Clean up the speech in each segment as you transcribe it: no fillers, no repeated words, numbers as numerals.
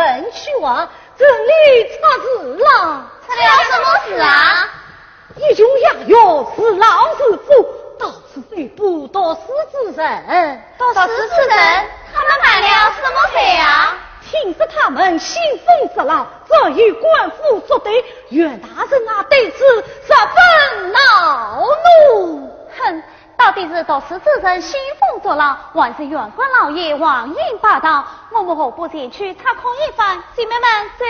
人去往，这里差事了。出了什么事啊？一穷养药是老师傅，到此非不多死之人。都死之人，他们干了什么罪啊？听说他们兴风作浪，这与官府作对，袁大人啊对此十分恼怒。哼，到底是多事之人兴风作浪，还是原官老爷妄言霸道？我们何不前去查控一番？姐妹们，走！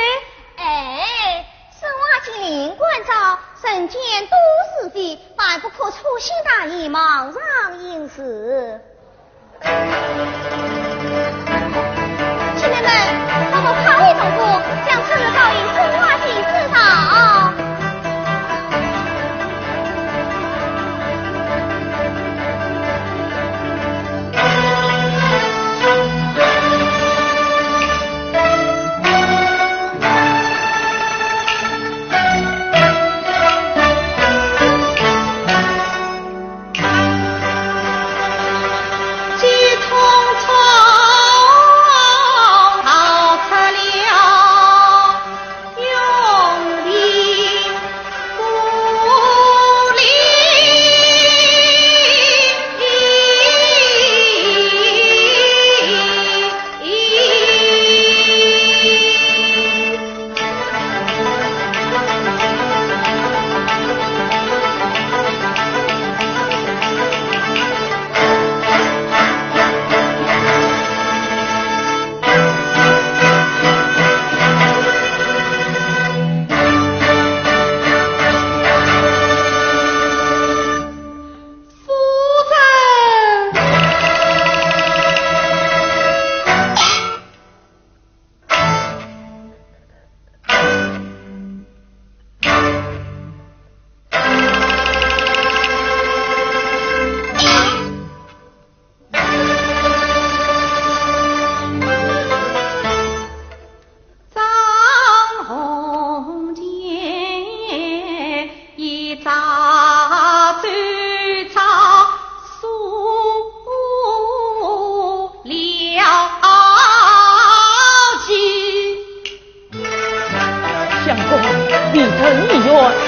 哎，深挖金陵关照，身兼多事的，万不可粗心大意，茫然应事。姐妹们，我们抗议总部将此日告以深挖金知道。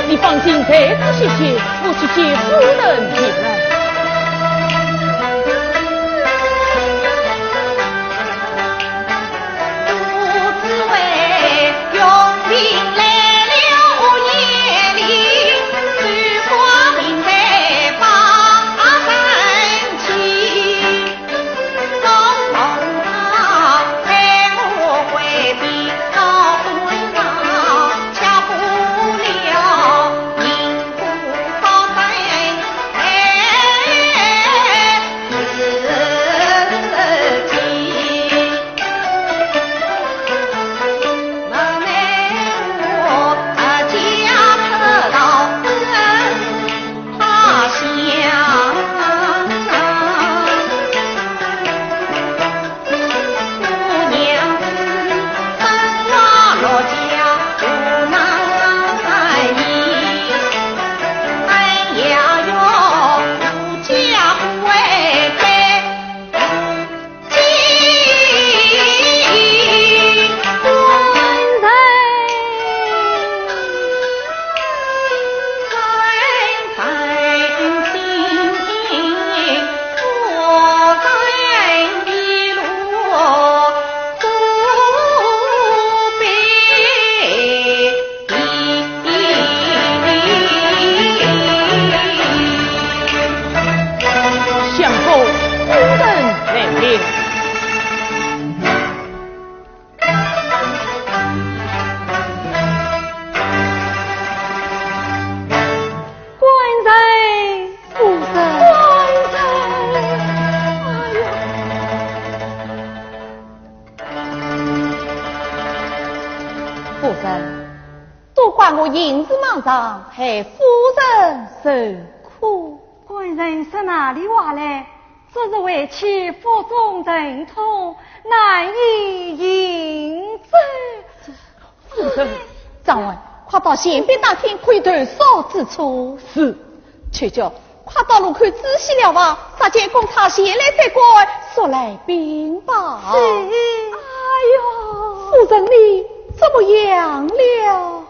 你放心，再多谢谢，我去接夫人进来。银子忙上，害夫人受苦。官人是哪里话来？这是为妻腹中疼痛，难以言之。夫人，张文，快到县边打听窥头少之处。是，去叫快到路口仔细了望，杀见公差前来再过，速来禀报。是，哎呦。夫人你怎么样了？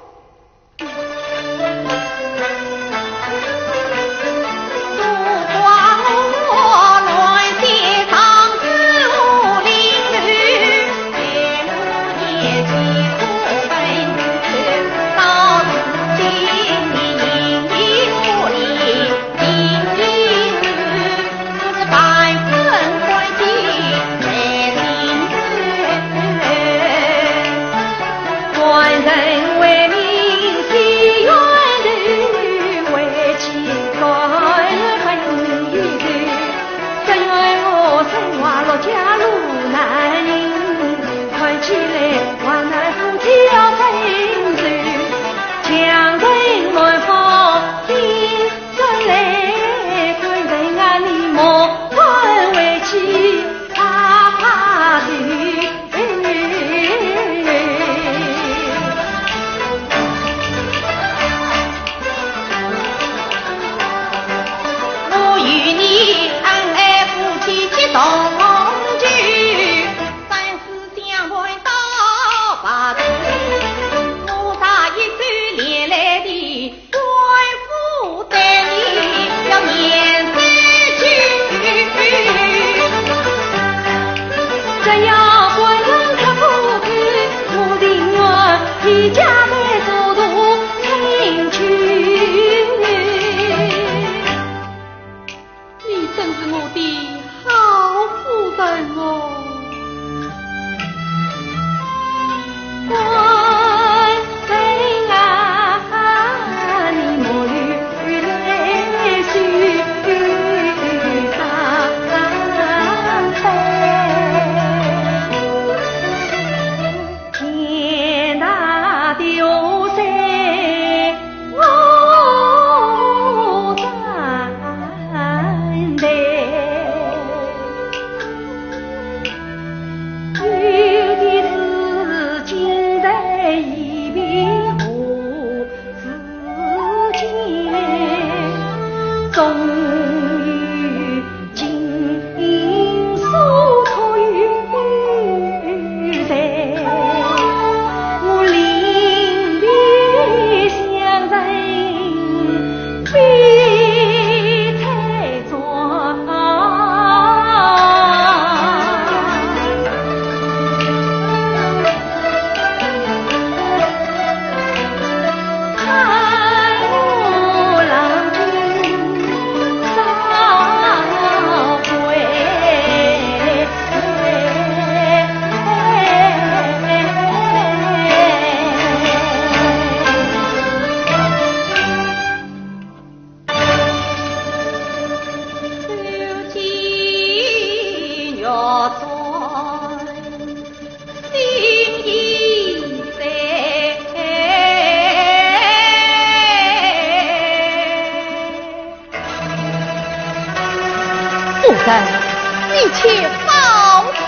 你且放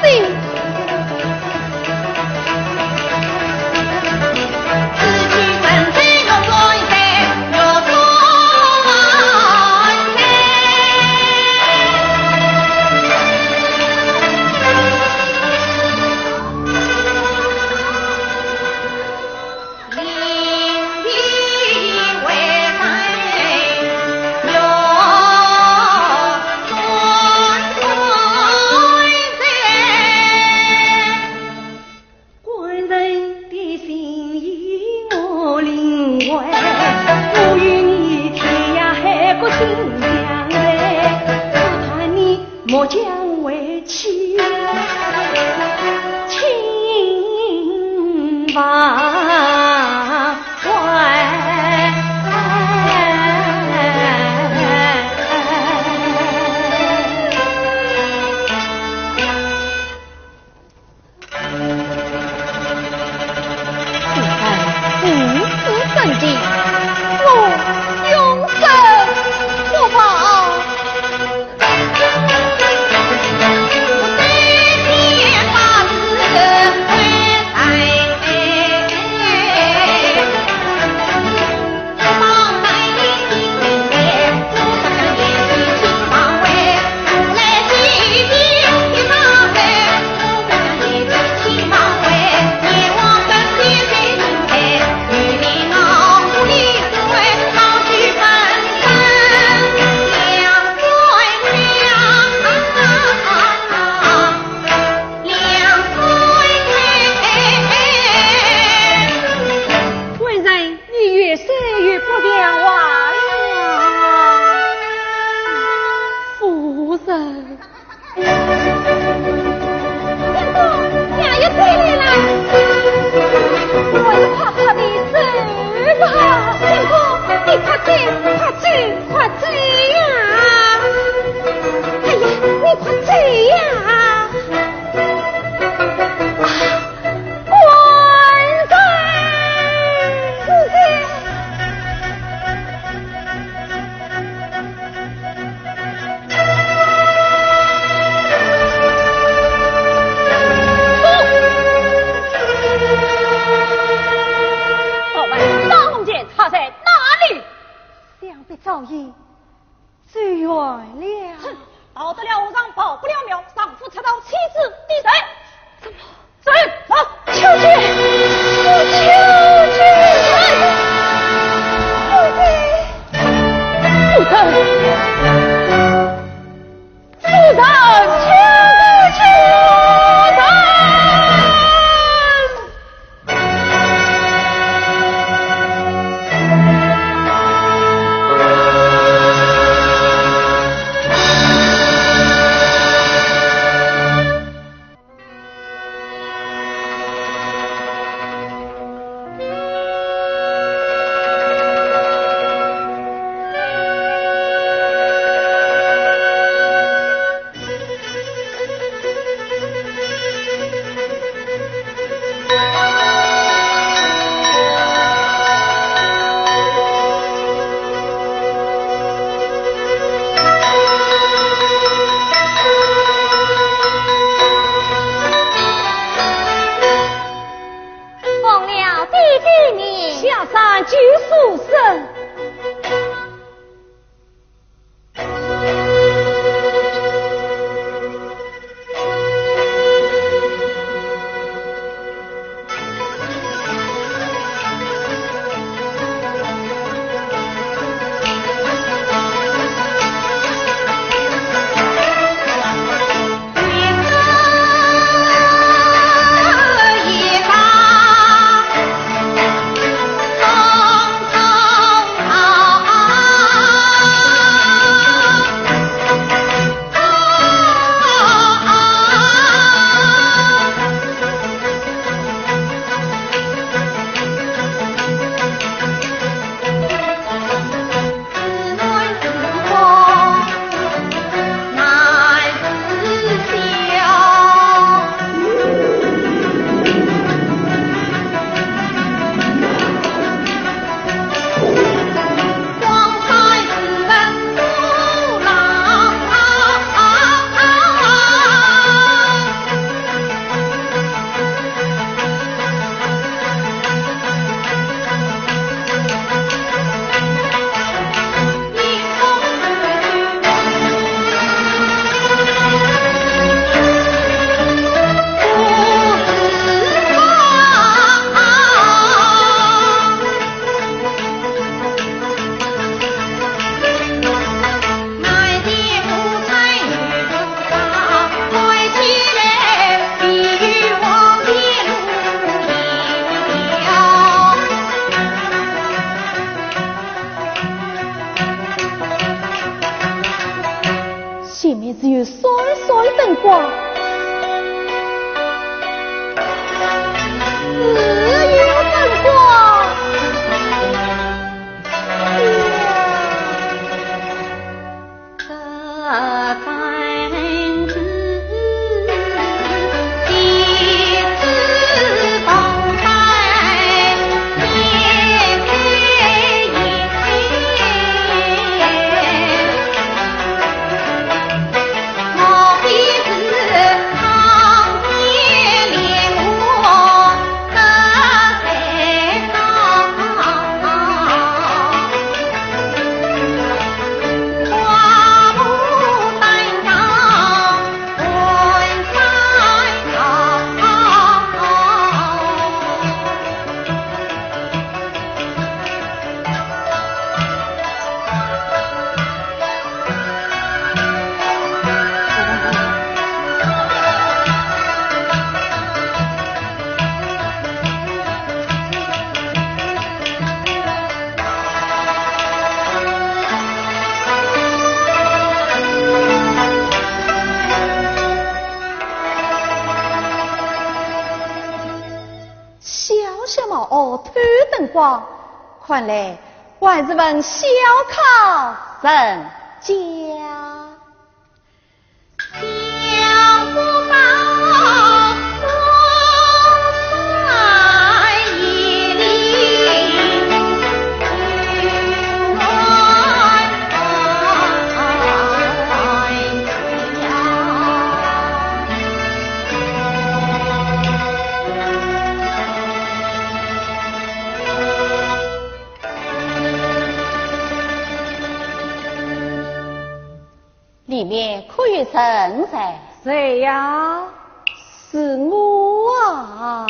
心。莫将为妻，请忘怀。你死圣经，我永生不保。请老爷，罪冤了。哼，到得了和尚报不了庙，丈夫出到妻子地神。怎么？走，求姐，我求姐，夫人，夫人，求人。举书生。前面只有闪闪灯光，只有灯光。看来还是问小考人家。里面可有人在？谁呀？是我啊！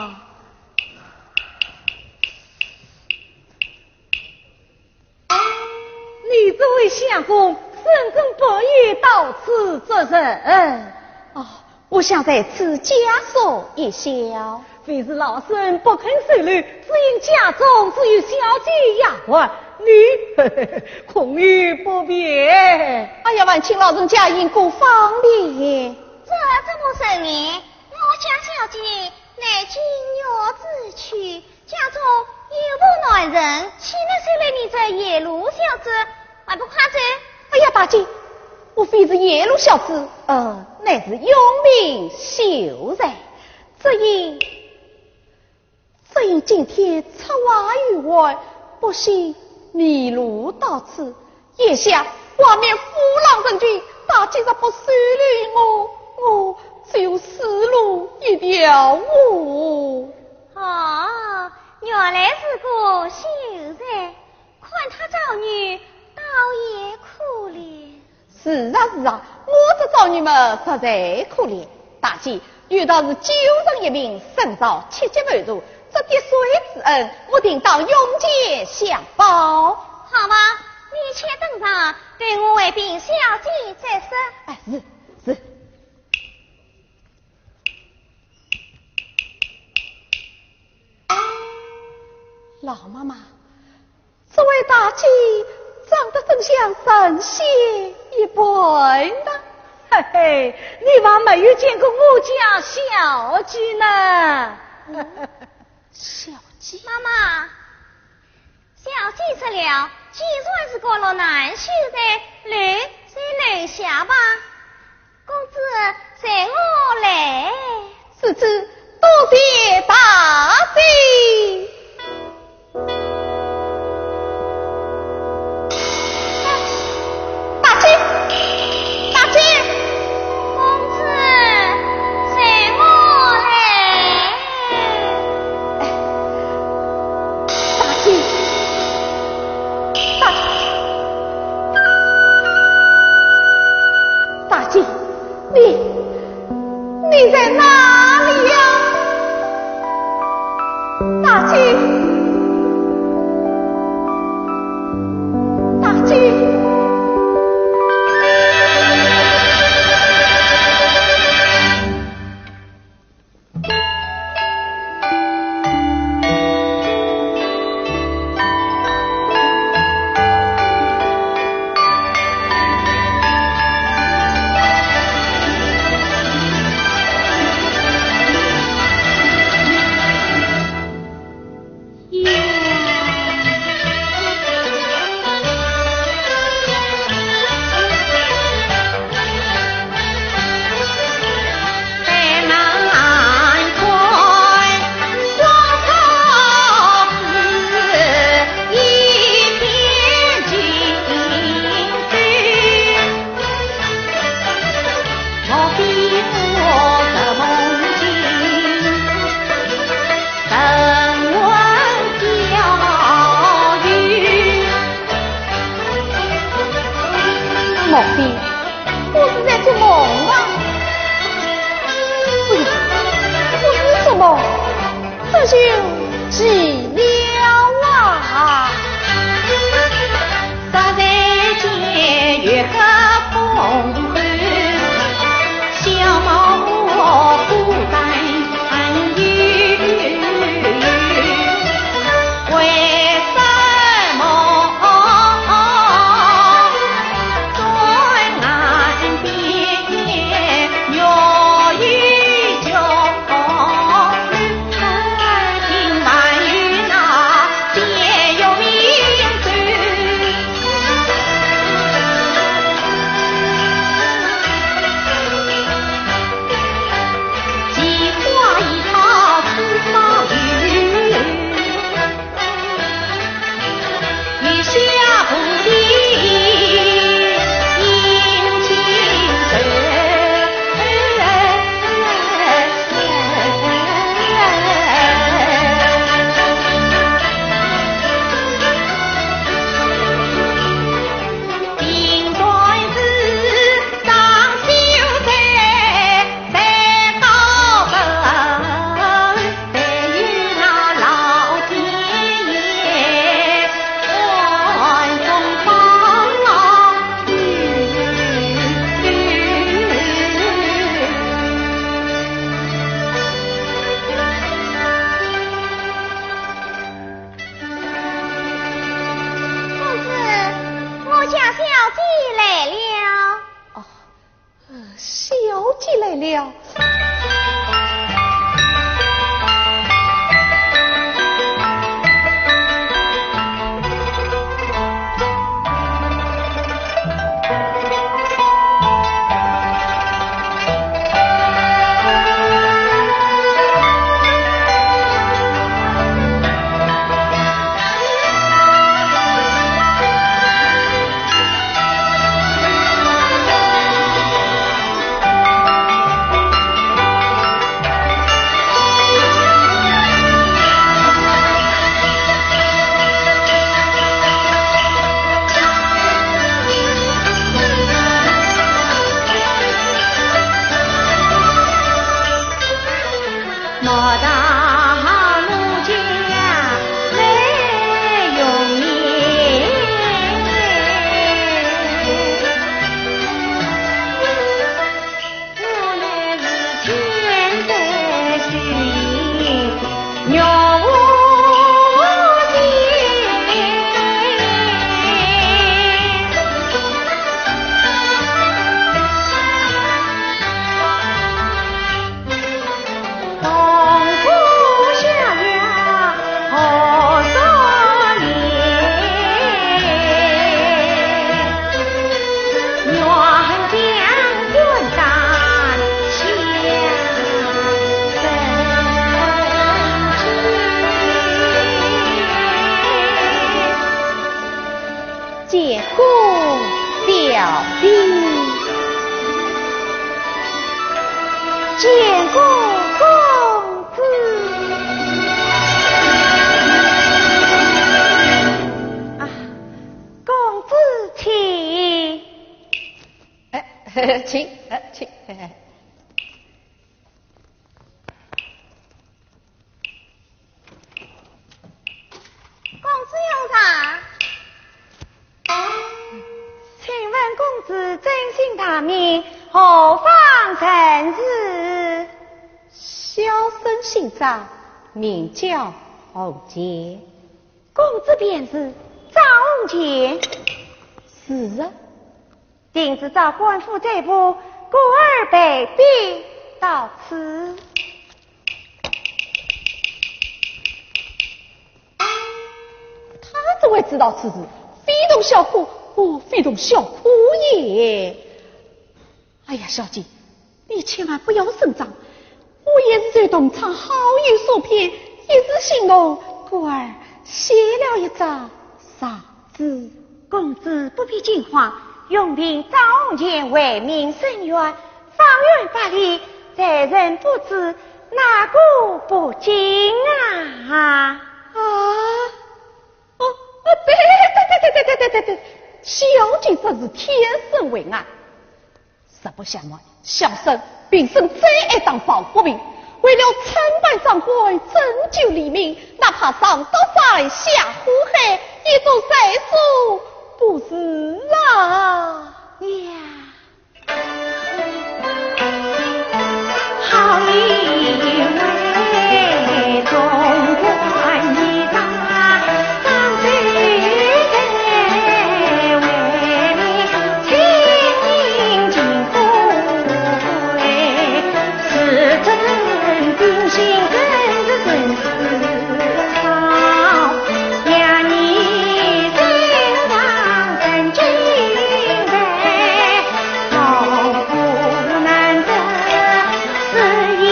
你这位相公深更半夜到此作甚？我想在此假说一笑。非是老身不肯受礼，只因家中只有小姐丫鬟，你恐遇不便。哎呀，万请老人家因故方便。这么神言，我家小姐乃今月之躯，家中有无男人，岂能收了你这野路小子？还不快走！哎呀，大姐，我非是野路小子，乃是永明秀才。只因今天出外于外，不幸迷路到此，眼下外面虎狼成群，大姐若不收留我只有死路一条路。原来是个秀才，看他造女倒也可怜。是啊，我这造女们实在可怜。大姐遇到是救人一命，胜造7级不如，这滴水之恩，我定当永结相报。好吧，你且等着，对我为禀小姐再说。是。老妈妈，这位大姐长得真像神仙一般的。嘿嘿，你还没有见过我家小姐呢。小姐，妈妈，小姐说了，既然是个男秀才，留在楼下吧。公子随我来。是子多谢大姐。大姐，公子随我来。大姐，你在哪里呀？大姐。莫非我是在做梦啊？不呀，我是做梦，这就奇了啊！早在见月和风寒，小猫孤单于为什么在岸边鸟语叫，绿海听弟，见过公子。啊，公子请。请，请。公子有啥？请问公子真姓大名，何方人士？小生姓张，名叫洪杰。公子便是张杰。是啊，定是照官府这部故而被逼到此。他怎会知道此事？非同小可，非同小可也。哎呀，小姐，你千万不要声张。我也是在东厂好友所骗，一时心动，故而写了一张傻字。公子不必惊慌，用凭张红前为民伸冤，方圆百里，在人不知，哪个不惊啊？对，小姐这是天生为爱。实不相瞒，小生平生最爱当保国兵，为了参拜上官，拯救黎民，哪怕上刀山下火海，也做谁说不是啊呀？好一位中官一大，张嘴为民亲民尽苦为，是真秉性真是真是好呀！你真当真敬畏，好苦难得是一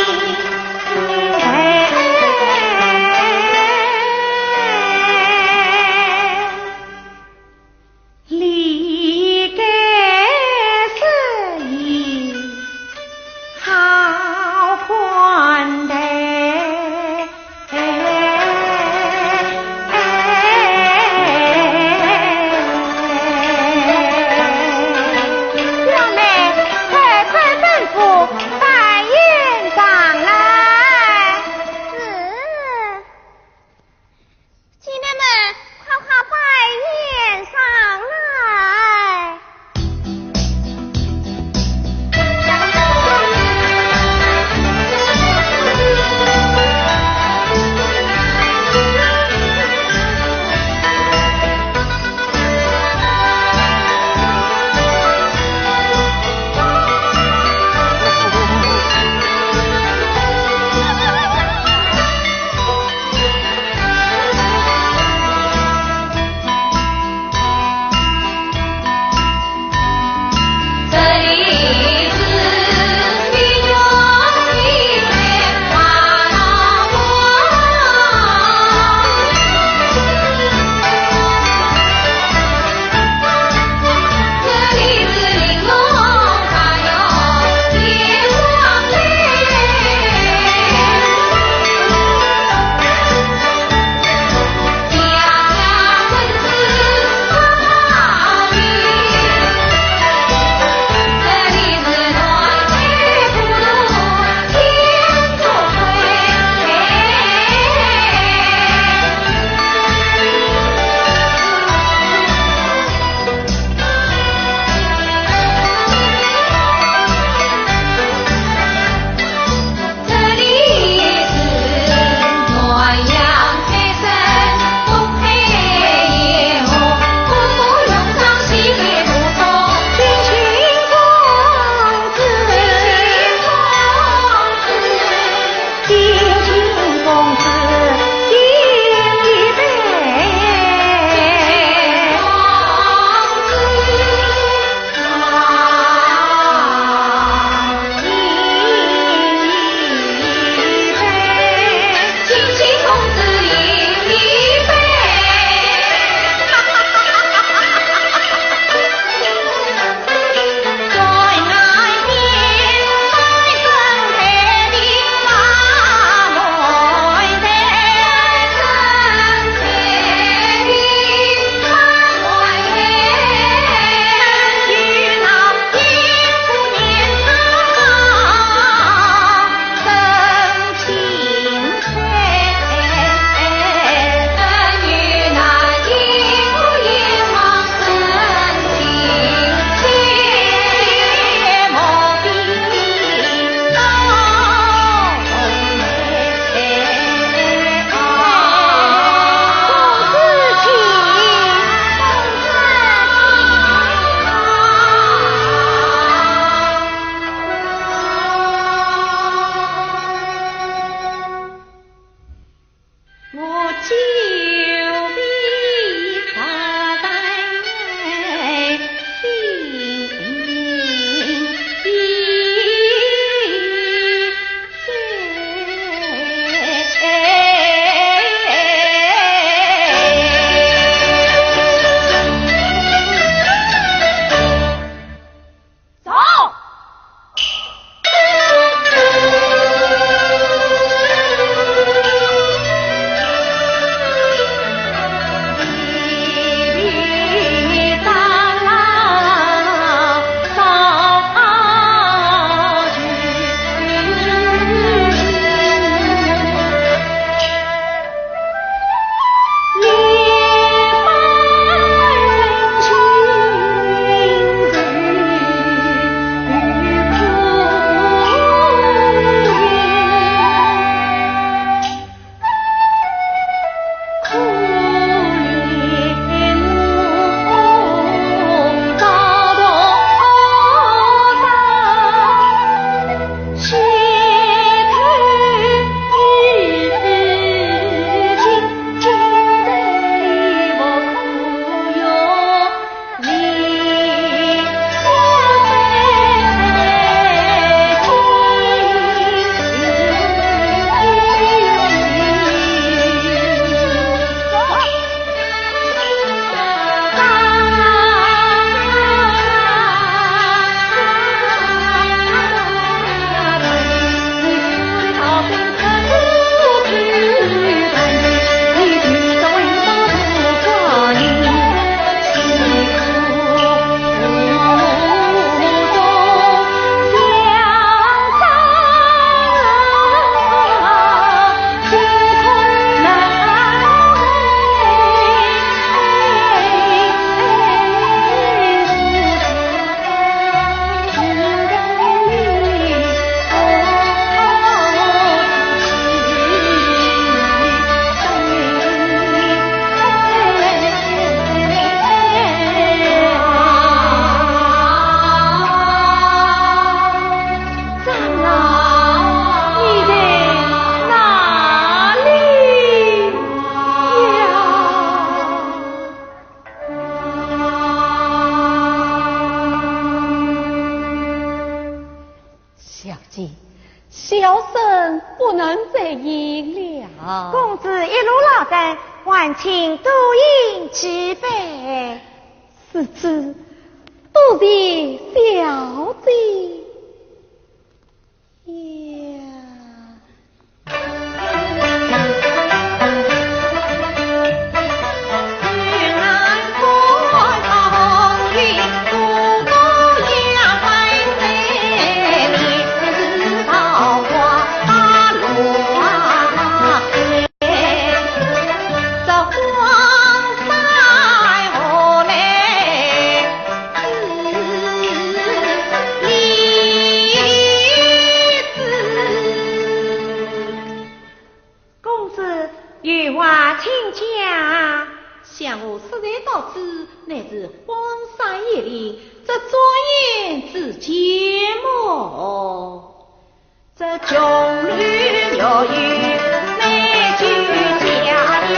不能再赢了。公子一路劳顿，还请多饮几杯。是子，多谢小姐呀。像我实在到此，乃是荒山野岭，这庄严之节目，这穷旅有余，乃就家了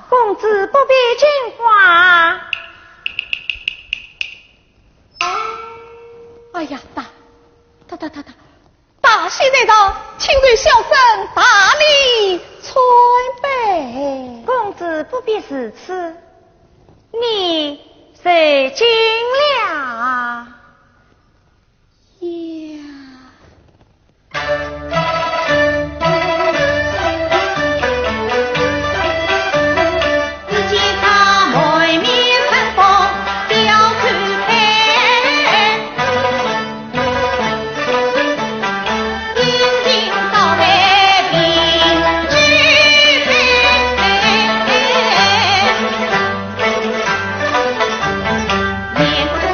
公子不必惊慌。哎呀，大喜来到，请对小生大礼催备。公子不必如此，你谁进了呀？面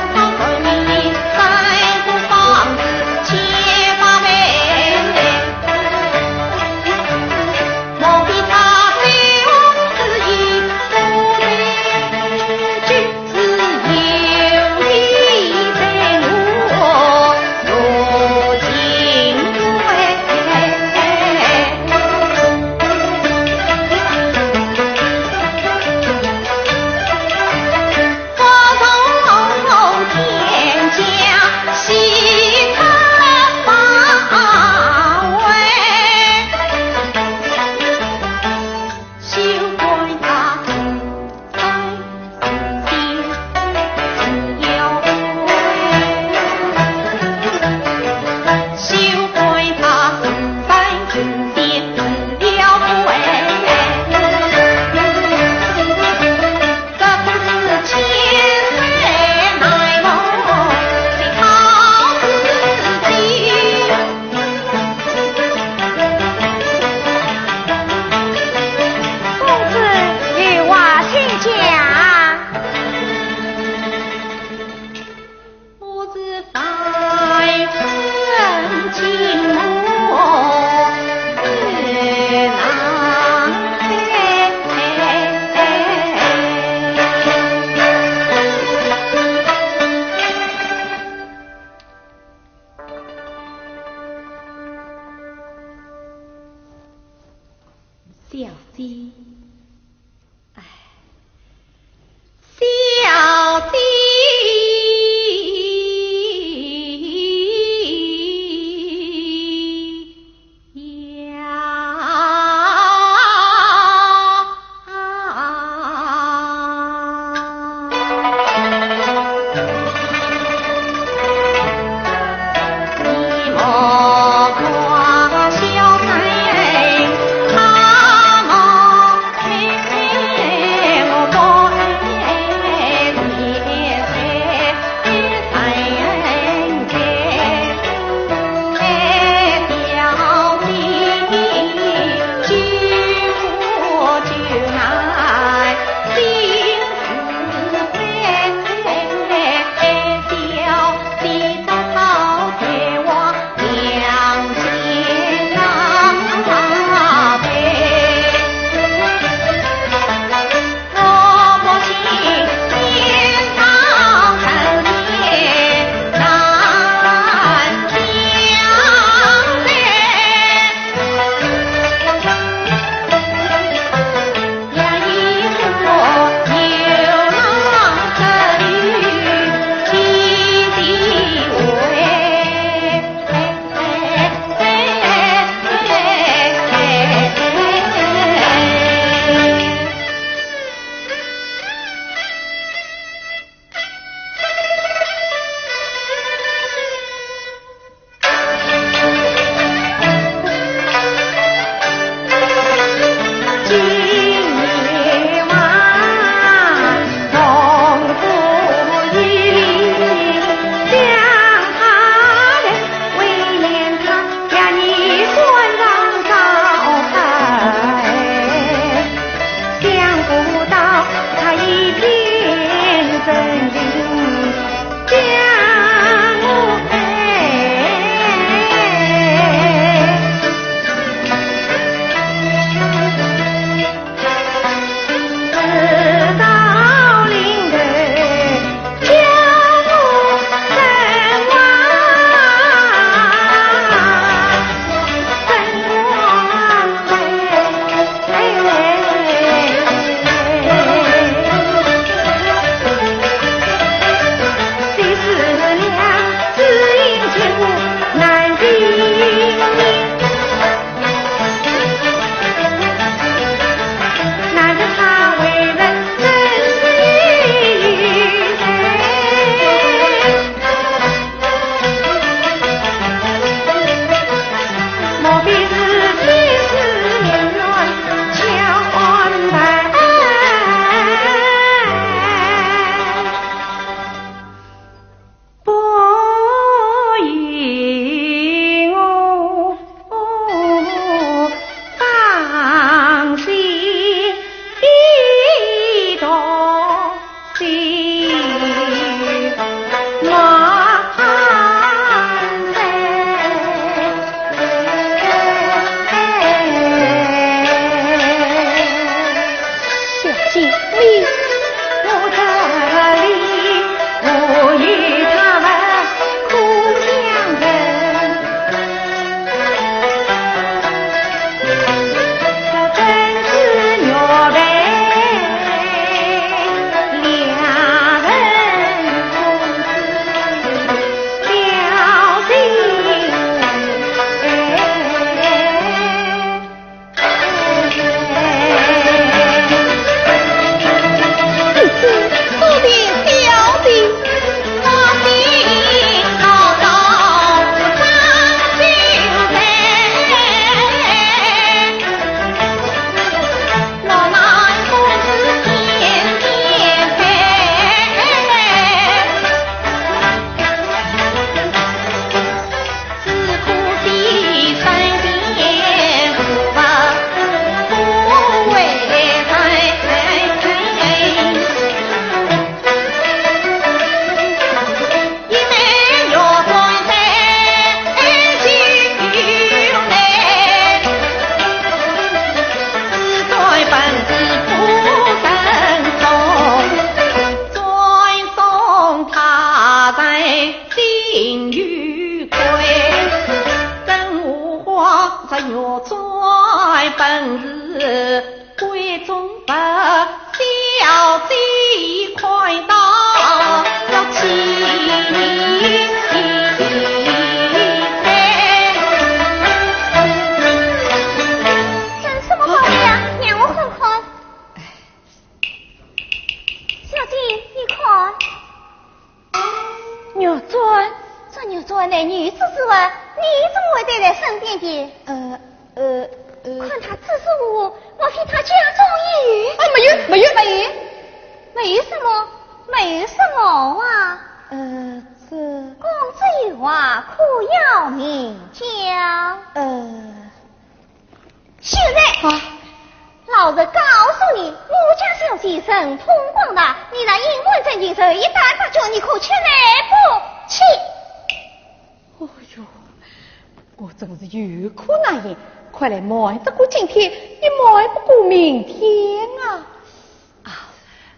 快来瞒得过今天，也瞒不过明天啊！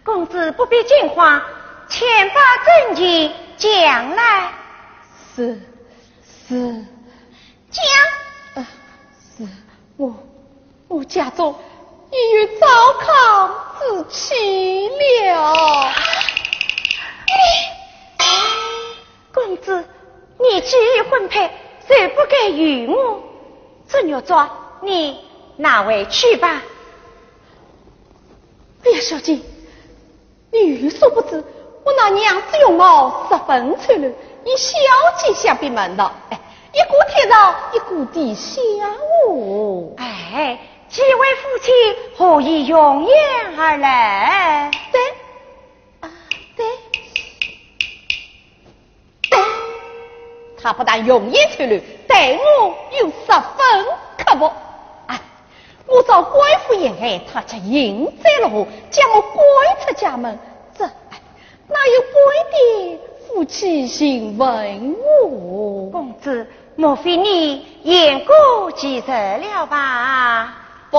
公子不必惊慌，前把正经讲来。是，讲。是我家中已与糟糠之妻了。公子，你既已婚配，谁不该与我？这牛庄，你拿回去吧。哎呀，小姐，你有所不知，我那娘子容貌十分丑陋，与小姐相比门道，一股天上，一股地下哦。几位夫妻何以永远而来？对。他不但容颜翠绿，待我又十分刻薄。哎，我找贵妇言爱，他却应在了我，将我赶出家门。这哪有规定夫妻行问我？公子，莫非你言过其实了吧？不，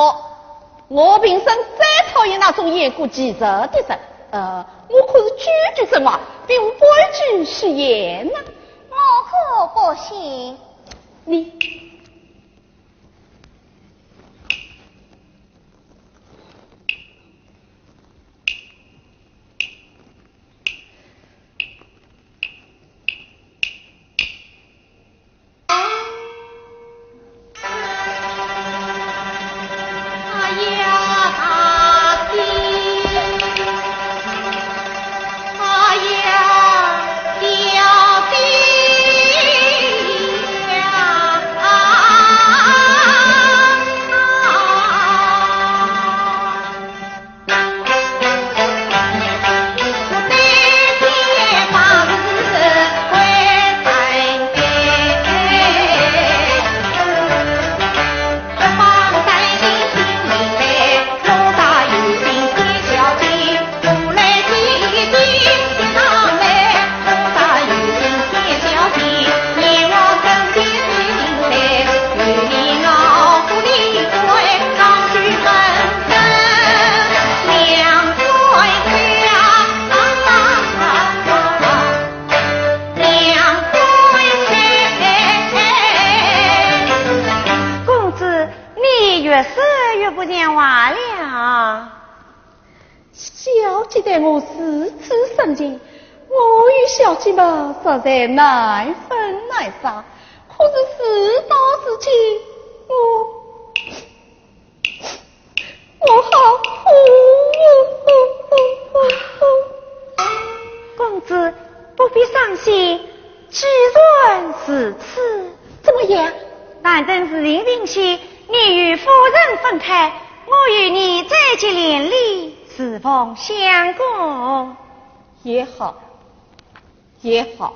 我平生最讨厌那种言过其实的人。我可是句句真话，并无规矩是言呐。我可不信。你实在难分难舍，可是事到事情，我好苦。公子不必伤心，既然是此，怎么样？但等事情平息，你与夫人分开，我与你再结连理，侍奉相公也好，也好。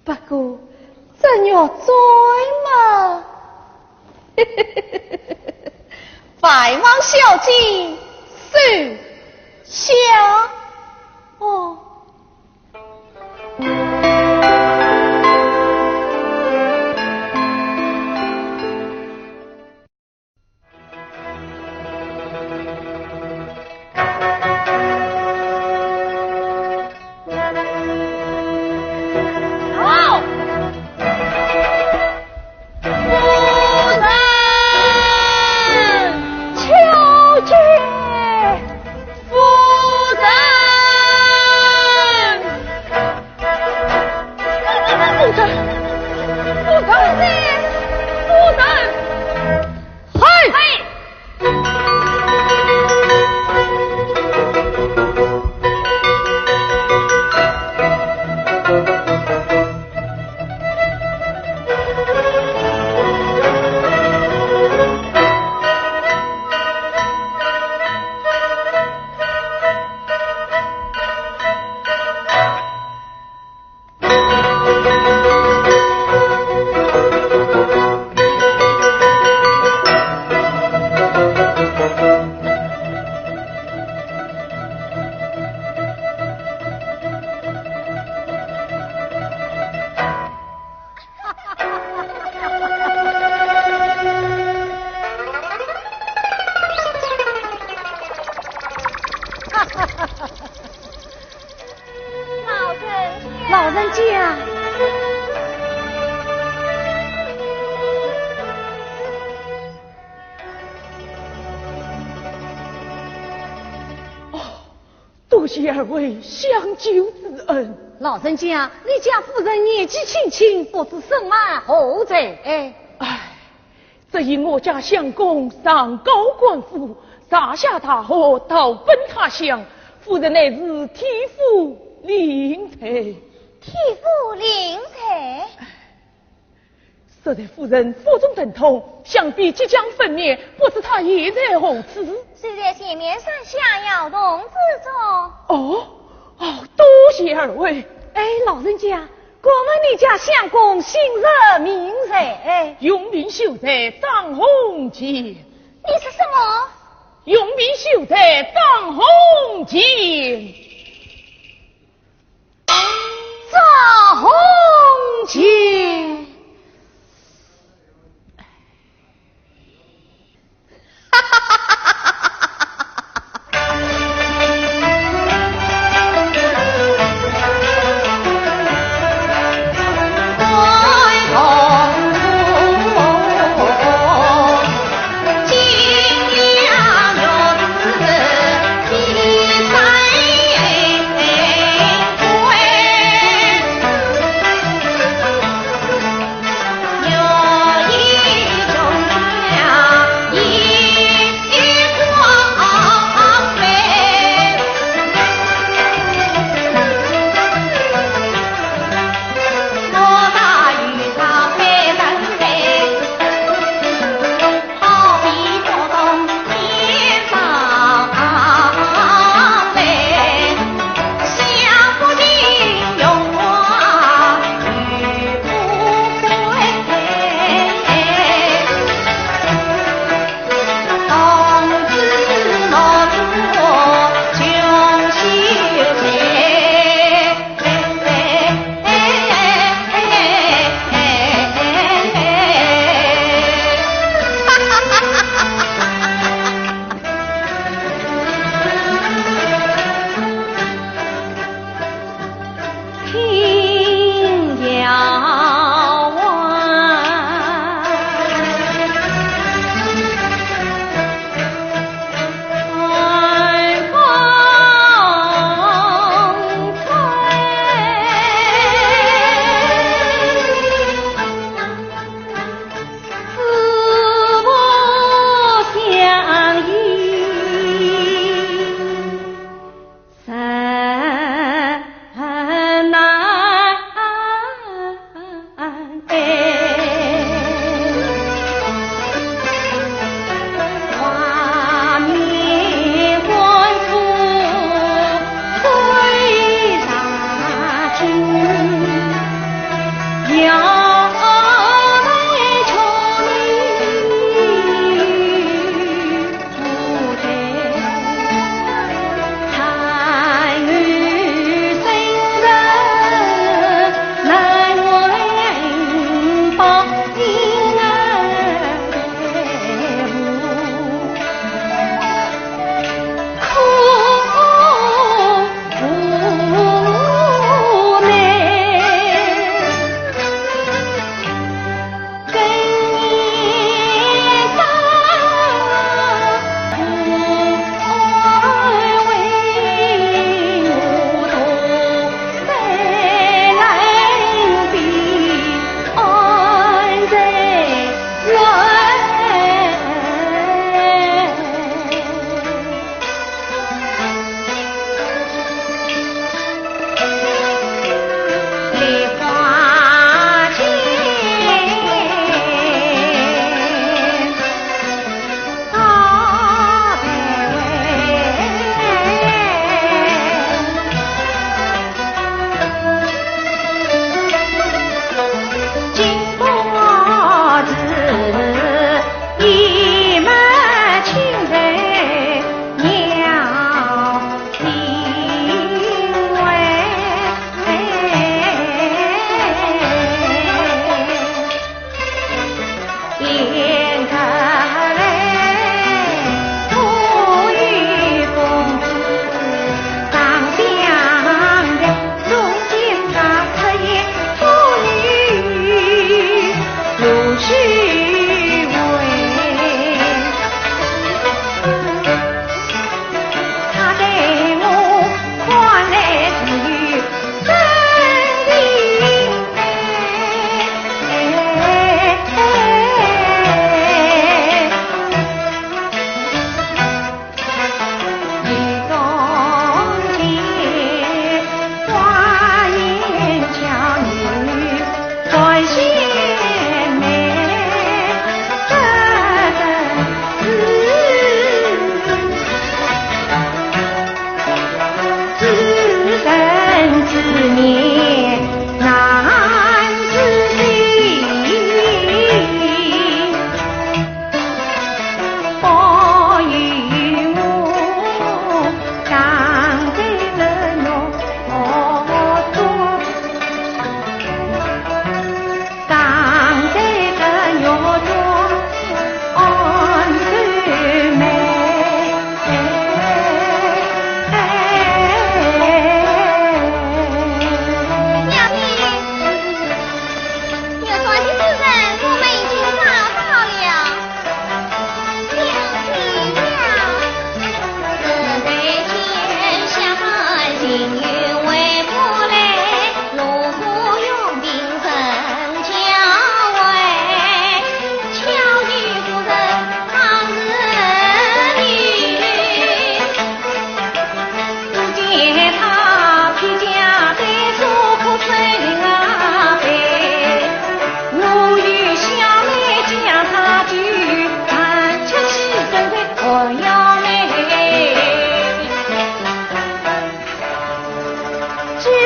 不过怎要追嘛？百忙小姐收下哦。老人家，多谢二位相救之恩。老人家，你家夫人年纪轻轻，不知生嘛何在？这因我家相公上高官府，撒下大河，逃奔他乡，夫人乃是替父临财。替父临财，实在夫人腹中疼痛，想必即将分娩，不知他现在何处？是在县面上下窑洞之中。多谢二位。老人家，我们你家相公姓热名热，永明秀才张鸿渐。你是什么？永明秀才张鸿渐。张鸿渐。金梁玉子，一山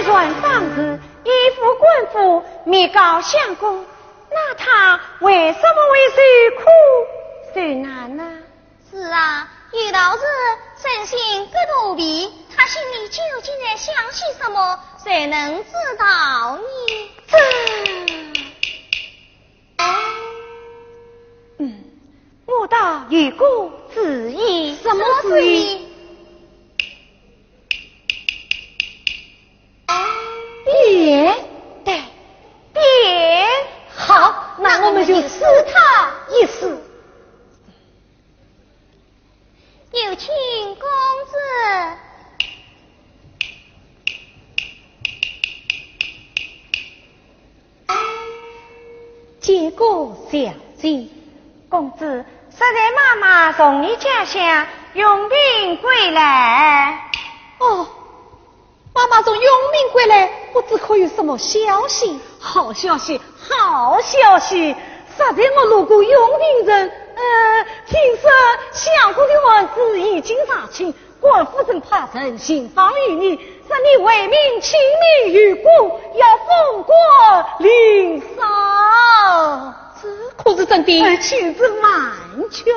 虽然方子依附官府，密告相公，那他为什么会受苦受难呢？是啊，遇到这身心各多病，他心里究竟在想些什么？谁能知道呢？我倒有个主意。什么主意？别，对，别。好，那我们就试他一试。有请公子。结果小姐，公子，实在妈妈从你家乡用兵归来。哦，妈妈从永明归来，不知可有什么消息？好消息，好消息！昨天我路过永平镇，听说相公的儿子已经查清，官府正派人行访于你，让你为民请命于国，要封国领赏。这可是真的？请子慢求，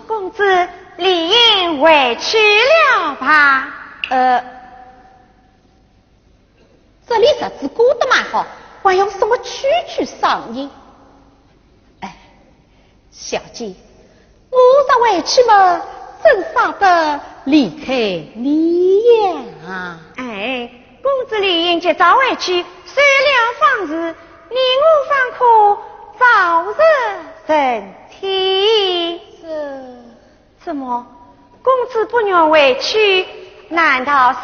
公子理应委屈了吧？这里日子过得蛮好，还用什么区区赏银？哎，小姐，我这委屈嘛，真舍得离开你呀！哎，公子理应及早委屈，虽了方日，你我方可早日身体。怎么，公子不愿委屈，难道是？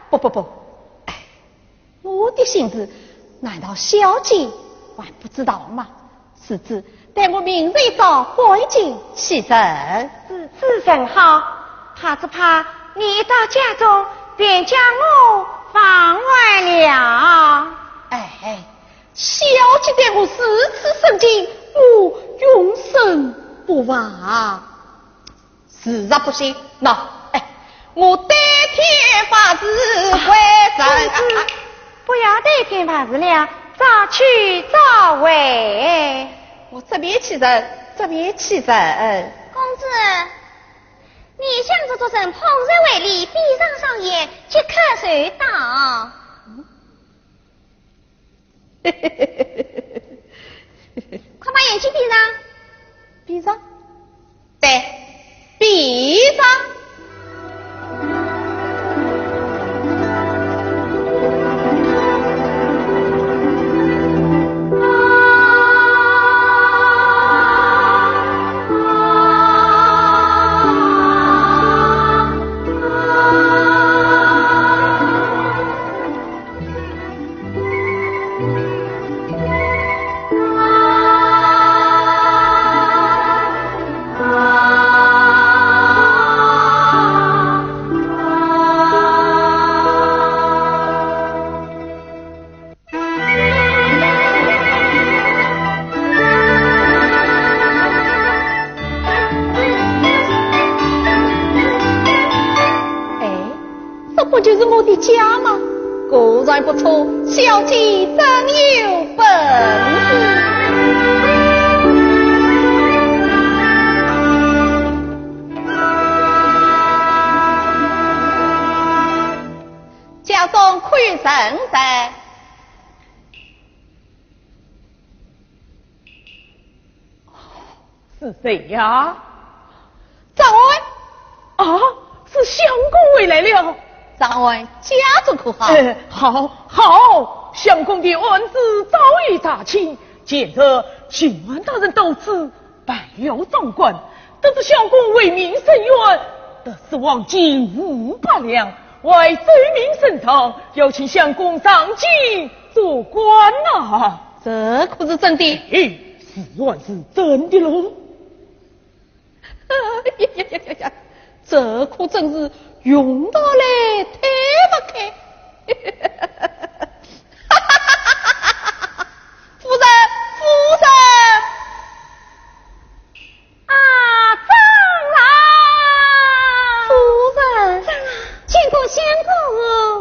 不，哎，我的心思，难道小姐还不知道吗？是指待我明日一早回京启程。自甚好，怕只怕你一到家中，便将我放外了。哎，小姐对我如此深情，我永生不忘。实在不行，我代天发誓回城。不要代天发誓了，早去早回。我这边启程。公子，你向着做成烹日为例，闭上双眼，即刻睡到。快把眼睛闭上。闭上。对，闭上。就是我的家吗？果然不错，小姐真有本事。家中看神在。是谁呀？长官啊，是相公回来了。长官，家中可好？好，相公的案子早已查清，见着郡王大人到此拜了长官，得知相公为民伸冤，得是黄金500两，为罪名升堂，要请相公上京做官呐。这可是真的？是案是真的喽。呀！这可真是用到来推不开。夫人啊，长郎，夫人，相公，相公，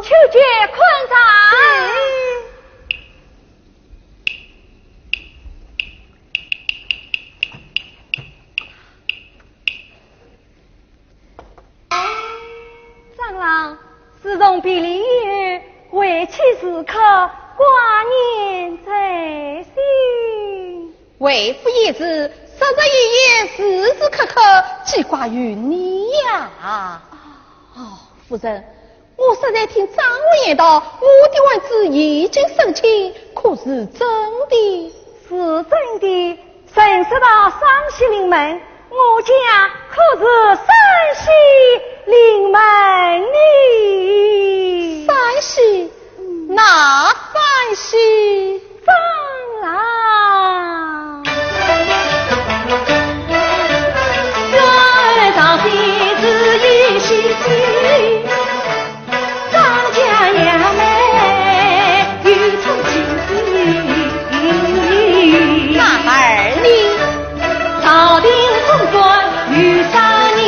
求见坤长。长郎，自从别离以后，回去时刻挂念在心。为父一直实实夜夜时时刻刻记挂于你呀。哦，夫人，我实在听张武言道，我的儿子已经生亲，可是真的？是真的，神识到山西临门，我家可是山西临门呢。山西？哪山西？张郎，人上心只一心，张家娘们有出亲戚。哪儿呢？朝廷中官有啥人？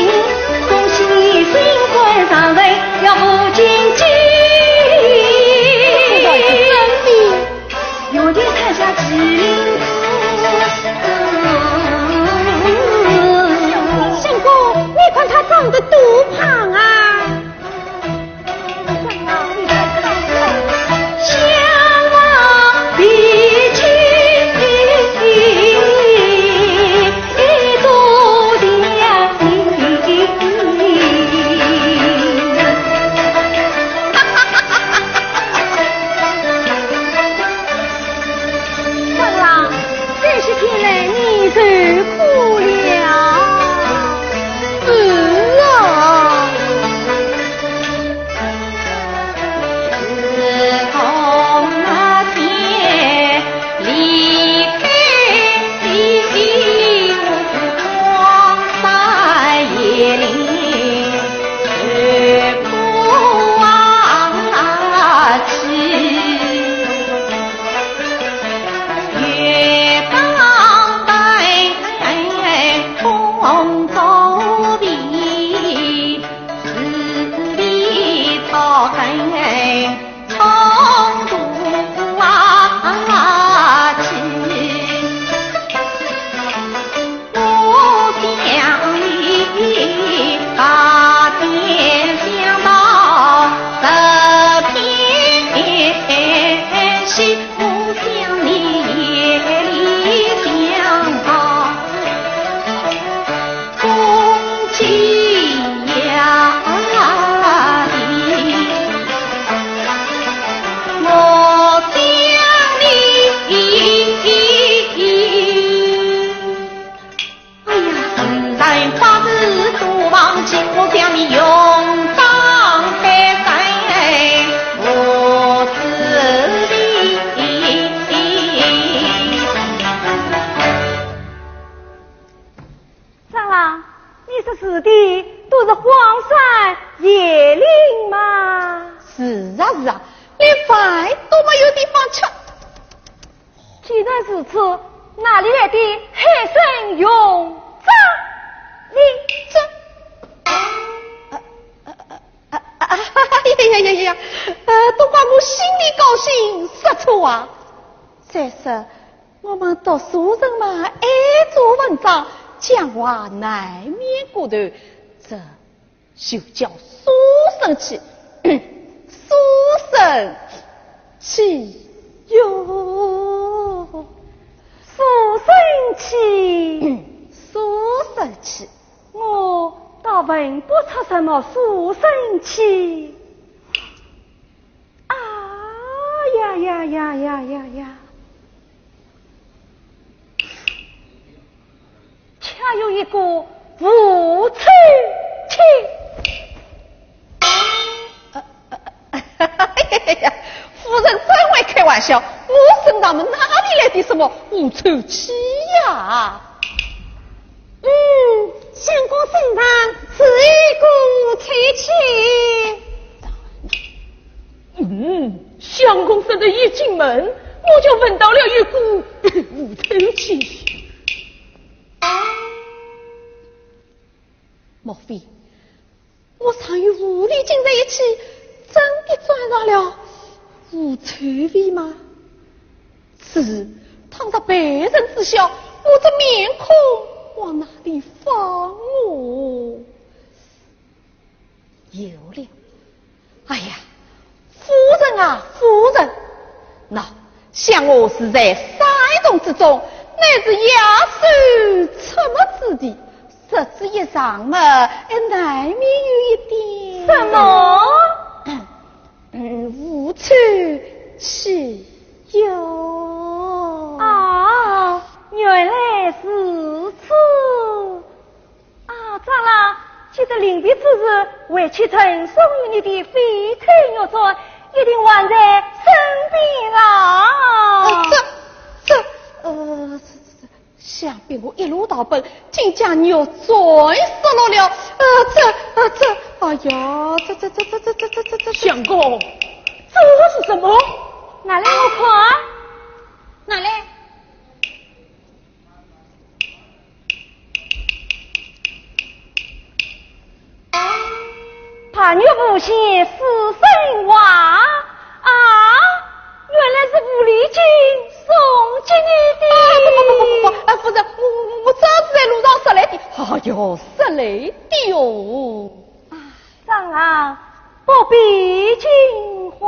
恭喜你新婚上任，要不进京。有的看下麒麟子，相公，你看他长得多胖啊！相望比亲，注定长郎，这些天来你受苦了。是啊，自从那天离开西湖荒山野岭，去不往去。月光在空中比，十里草根冲突起。我想你把天想到这片西，我想你夜里想到公鸡呀的，我想你。哎呀，自然花子多忘记，我想你勇放开山，我自立。长郎，你说是的，都是荒山野岭嘛。是啊是啊，连饭都没有地方吃。既然如此，哪里来的海参勇张你呀，都怪我心里高兴，失错啊！再说，我们读书人嘛，爱做文章，讲话难免过头，这就叫书生气，书生气哟，书生气，书生气。我倒闻不出什么书生气。啊呀呀呀呀呀呀！恰有一个无耻气。夫人真会开玩笑，我身上们哪里来的什么无臭气呀？相公身上是一股臭气。相公身的一进门，我就闻到了一股无臭气。莫非我常与狐狸精在一起，真的转上了无趣味吗？是，躺在别人之下，我这面孔往哪里放哦？有了！哎呀，夫人啊，夫人，那像我是在山洞之中，乃至野兽出没之地，十指一上嘛，难免有一点什么？无处去有啊，原来是此啊！咋啦？记得临别之日，为去赠送于你的翡翠药妆，一定还在身边啦。想必我一路到奔，竟将药砖失落了。哎呀，这，相公，这是什么？拿来我看，哪来？怕女不嫌死生娃啊！原来是吴丽君送给你的。不，夫人，我这是在路上拾来的。哎呦，拾来的哟！长郎不必惊慌。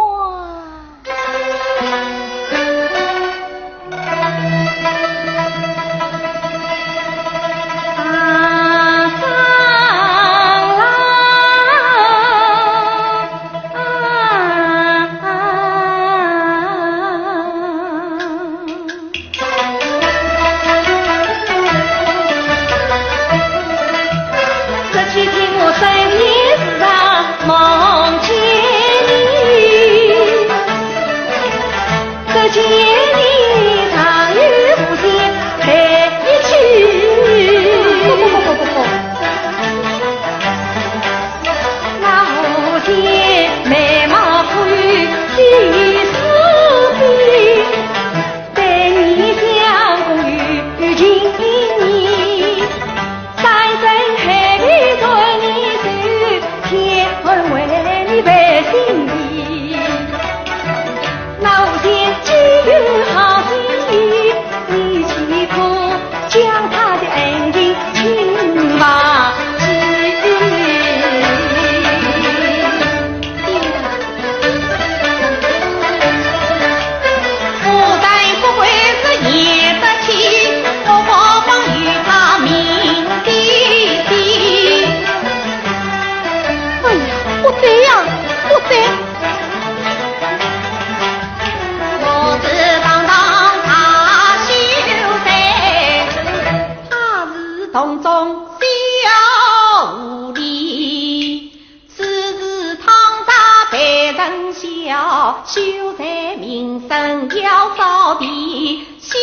修在民生要扫地，消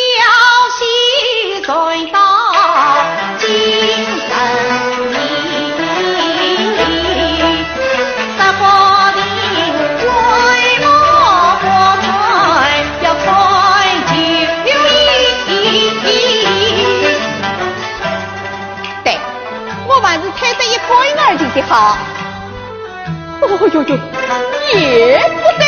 息传到京城里，十八定规模国传要传9亿。对，我还是猜这一龟儿就的好。哦呦呦，也不对。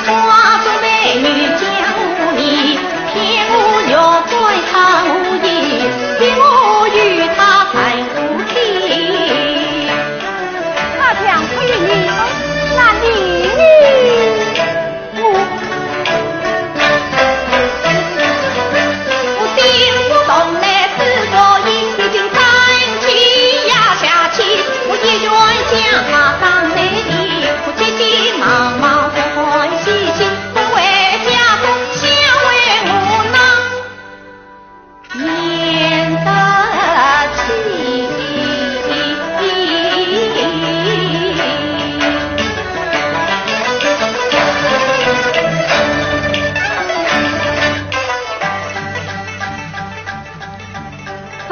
花中美女将你骗我哟。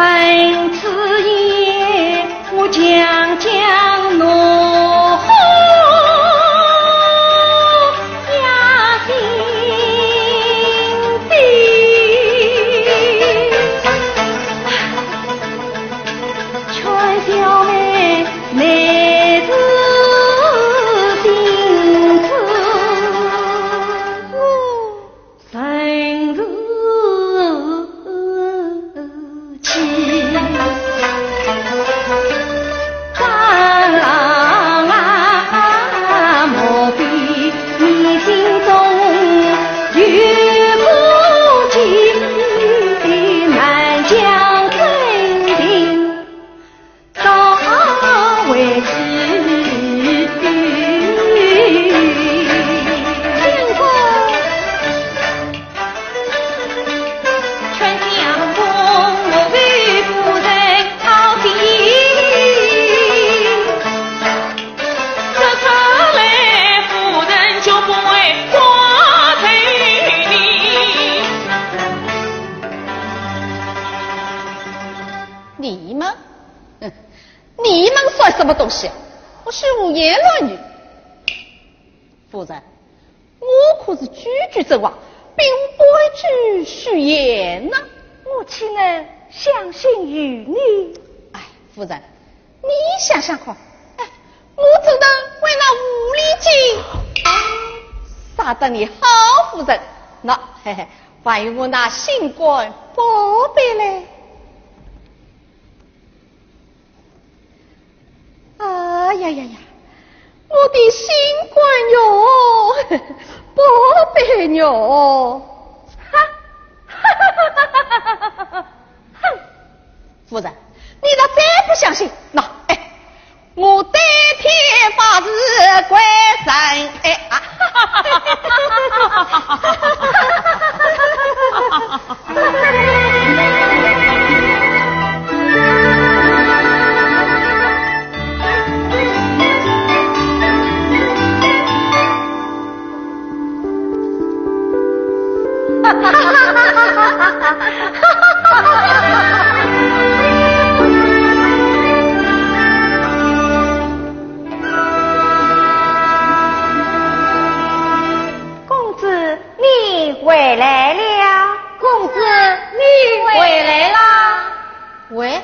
本此夜我将将怒吼压心底，劝小妹妹子心思深如漆，丈郎啊，莫非你心中有不尽的南疆真情，早为知？你们算什么东西？我是无言乱语。夫人，我可是句句真话，并不会去虚言呐。我岂能相信于你？哎，夫人，你想想看，哎，我怎能为那无理精杀得你好夫人？那嘿嘿，万一我那新官宝贝嘞？哎呀呀呀！我的新官哟，宝贝哟！哈，哼！夫人，你若再不相信，那哎，我对天发誓归神哎啊！公子，你回来了。公子，你回来啦？喂，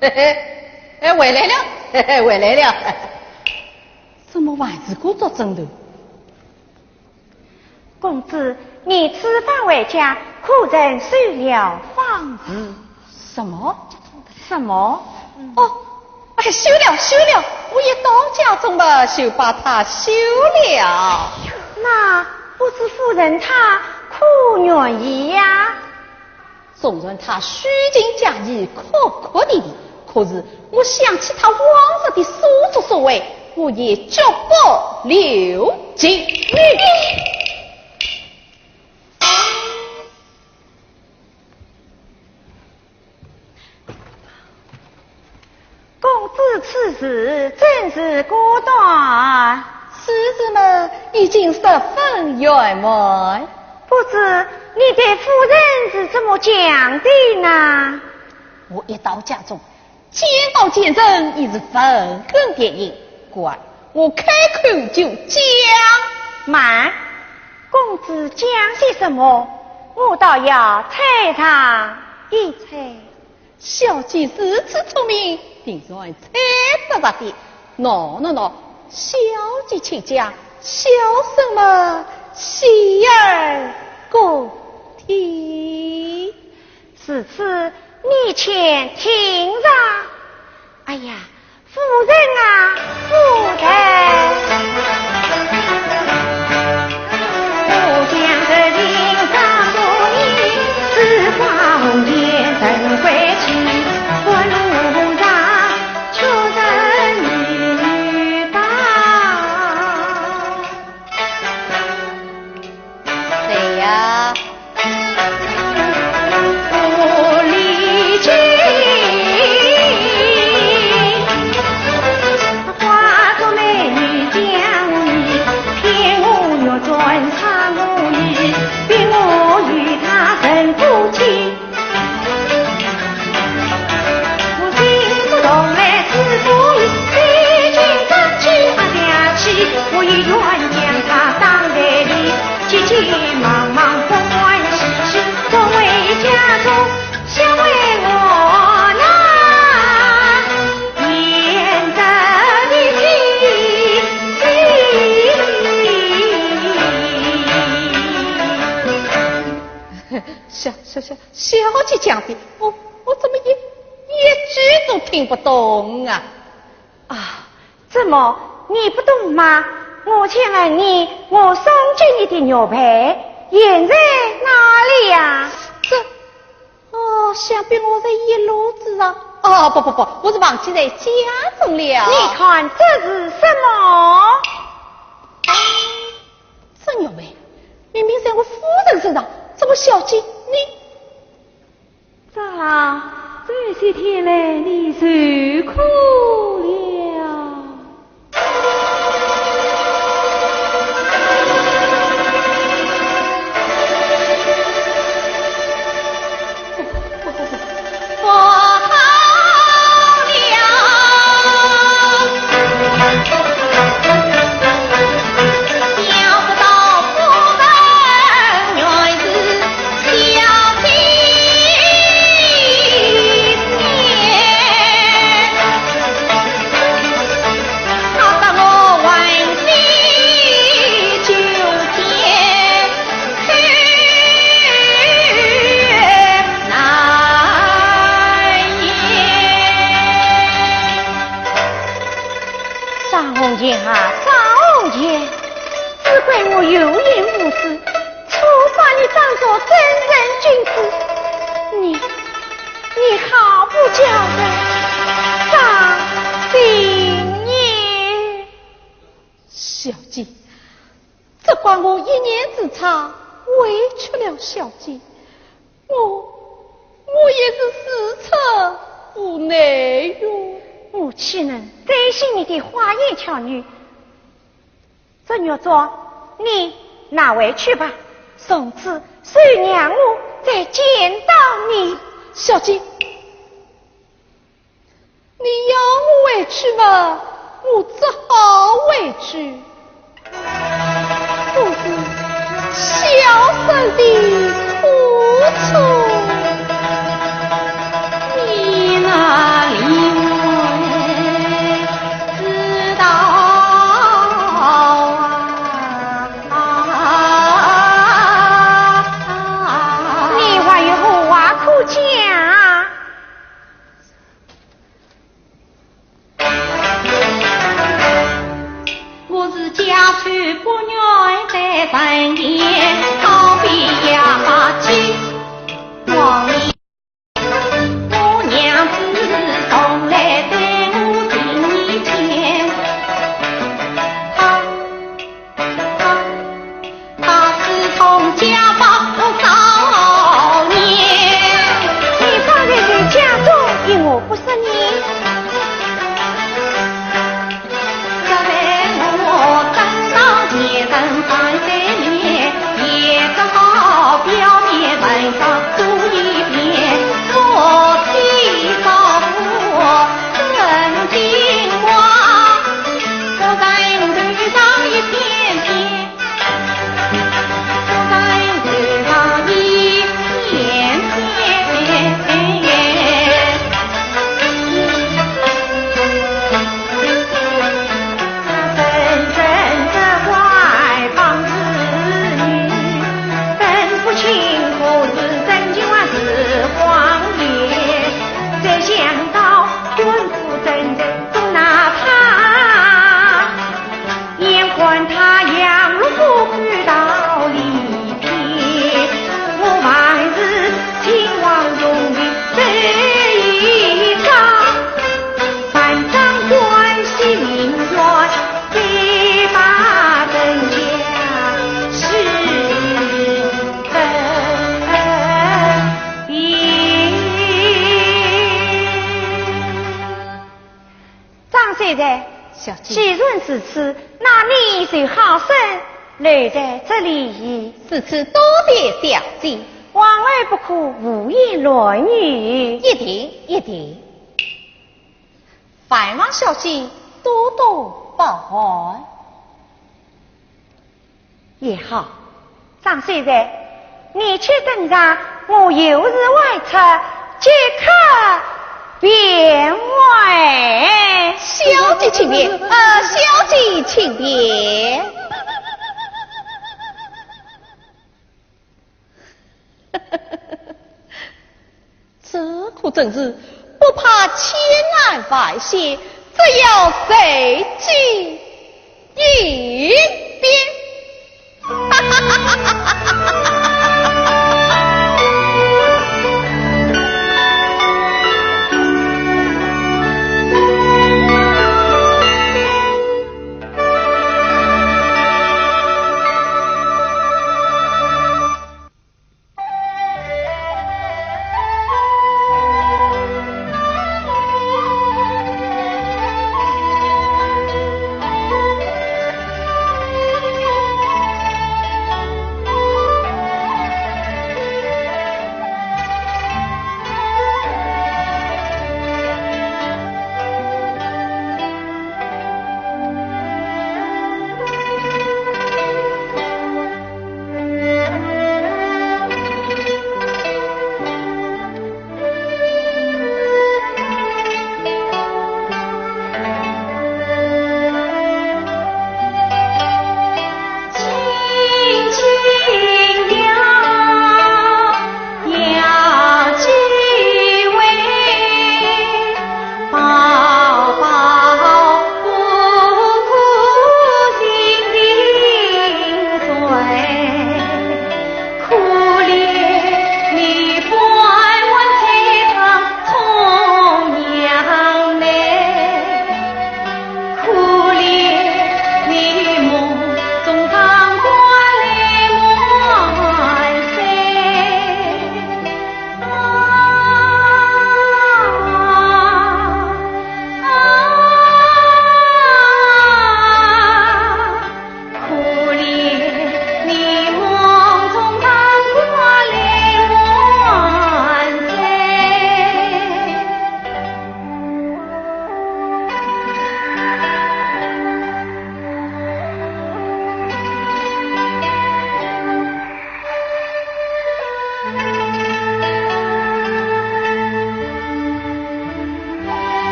嘿嘿，哎，回来了，嘿嘿，回来了。怎么还是故作针头？公子，你吃饭回家，客人收了房子。什么？什么？哦，哎，休了，我也到家中了，就把它休了。那不是夫人她可愿意呀？纵然他虚情假意、刻刻的，可是我想起他往日的所作所为，我也绝不留情。公子此事真是果断，事子嘛已经十分圆满。不知你对夫人是怎么讲的呢？我一到家中，见到见人已是愤恨电影，怪我开口就讲。慢，公子讲些什么？我倒要猜上一猜。小姐如此聪明，定然猜得着的。喏，小姐请讲，小生们洗耳恭听。此次你且听着。哎呀，夫人啊，夫人，我将这林上多年，只花红颜怎会去？我路上求人女道。谁呀？我离去，化作美女将小姐讲的，我怎么一句都听不懂啊？啊，怎么你不懂吗？我前来你，我送给你的牛排现在哪里呀？想必我在一路之上。不，我是忘记在家中了。你看这是什么？这牛排明明在我夫人身上，怎么小姐你？这些天来你受苦了。张姐，只怪我有眼无识，错把你当作正人君子。你好不叫人伤心也。小姐，这怪我一念之差，委屈了小姐。我也是实诚无奈哟。我岂能担心你的花言巧语？这女做，你拿回去吧，从此随娘我再见到你。小姐，你要我回去嘛，我只好回去。不知小生的苦楚，你哪里知道你还有何话可讲？我是家畜不愿在身边，告别呀亲王爷。我娘子从来在我心前，她是从家访少年。你放在家中，因我不识你。这在我等到前程翻三面，也只好表面文章做一遍。我替少妇真心话，我在头上一片片，我在头上一片片。真正的怪方子女，分不清何是真情还是谎言。再想到君夫真人总拿他，眼看他养路不去到离别，我还是情望永远这一张。反正关系命运，非把真假是分别。张先生，小姐，既然是此，那你就好生留在这里。此次多谢小姐，往来不可胡言乱语。一定。烦望小姐多多包涵。也好，张先生，你且等着，我有日外出，即刻便回。小姐请便，小姐请便。这可真是不怕千难外泄，只要随机应变。哈哈哈哈哈哈！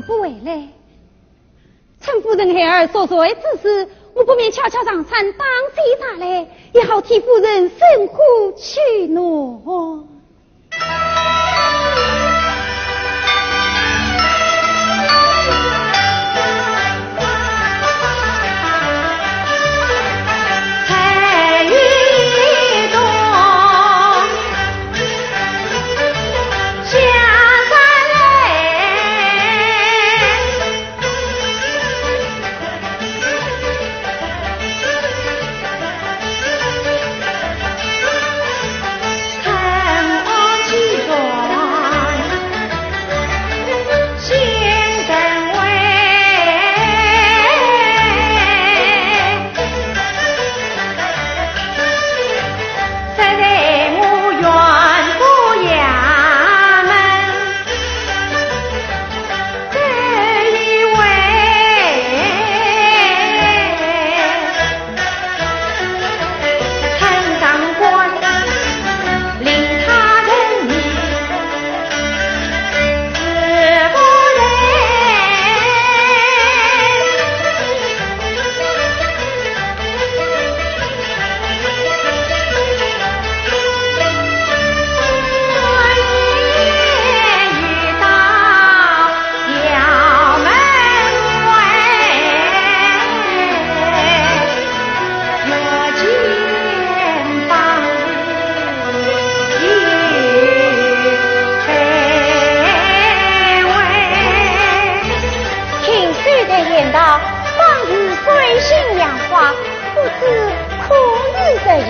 不回来。陈夫人孩儿所做之事，我不免悄悄上山当贼打来，也好替夫人生苦取暖。看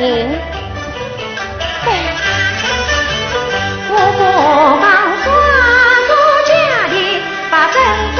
情。我不妨抓住家里把真话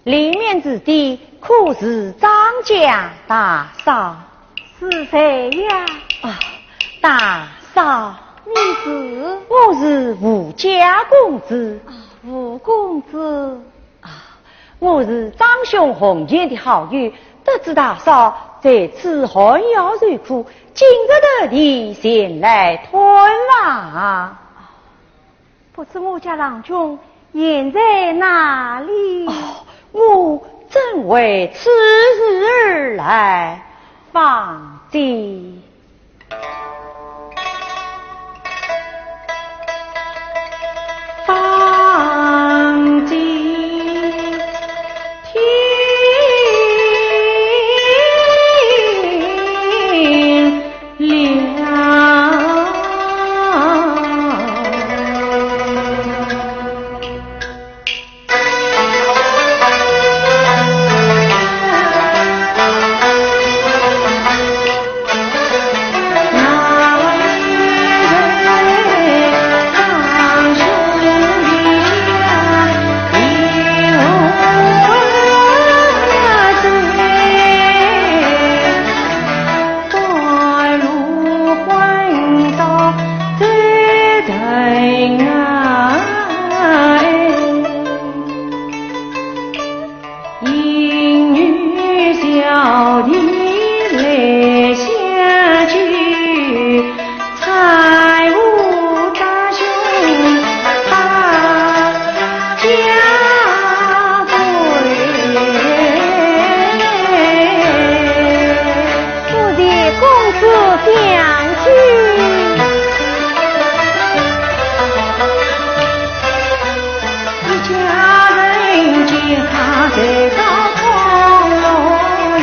里面之地，可是张家大嫂？是谁呀？啊，大嫂，你是？我是吴家公子。吴公子。我是张兄红颜的好友，得知大嫂在此寒窑受苦，今日特地前来探望。不知我家郎君现在哪里？我正为此事而来，放心。放心，天亮。在高堂落雨。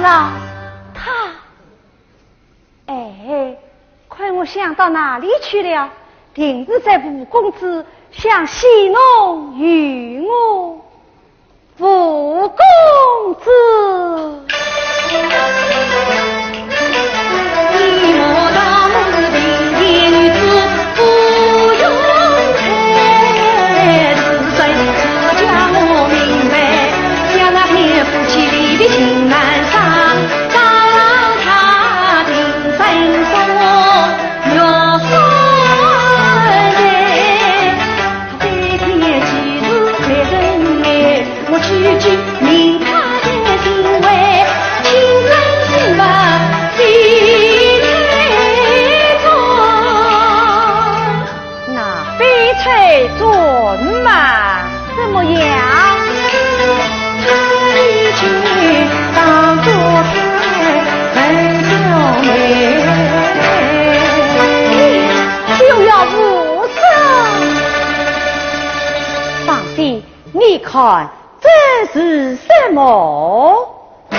当然，他，哎，快我想到哪里去了？定是在吴公子想戏弄于我。吴公子，你莫道我是平田女子不用猜，是谁是叫我明白？将那黑夫妻离别情难伤，让他定身说要算嘞。他在天其实在人爱，我句句明他的行为，情真心白非太重。那翡翠准嘛？怎么样？他一句当作菜很娇美，就要无声。放心，你看这是什么？翡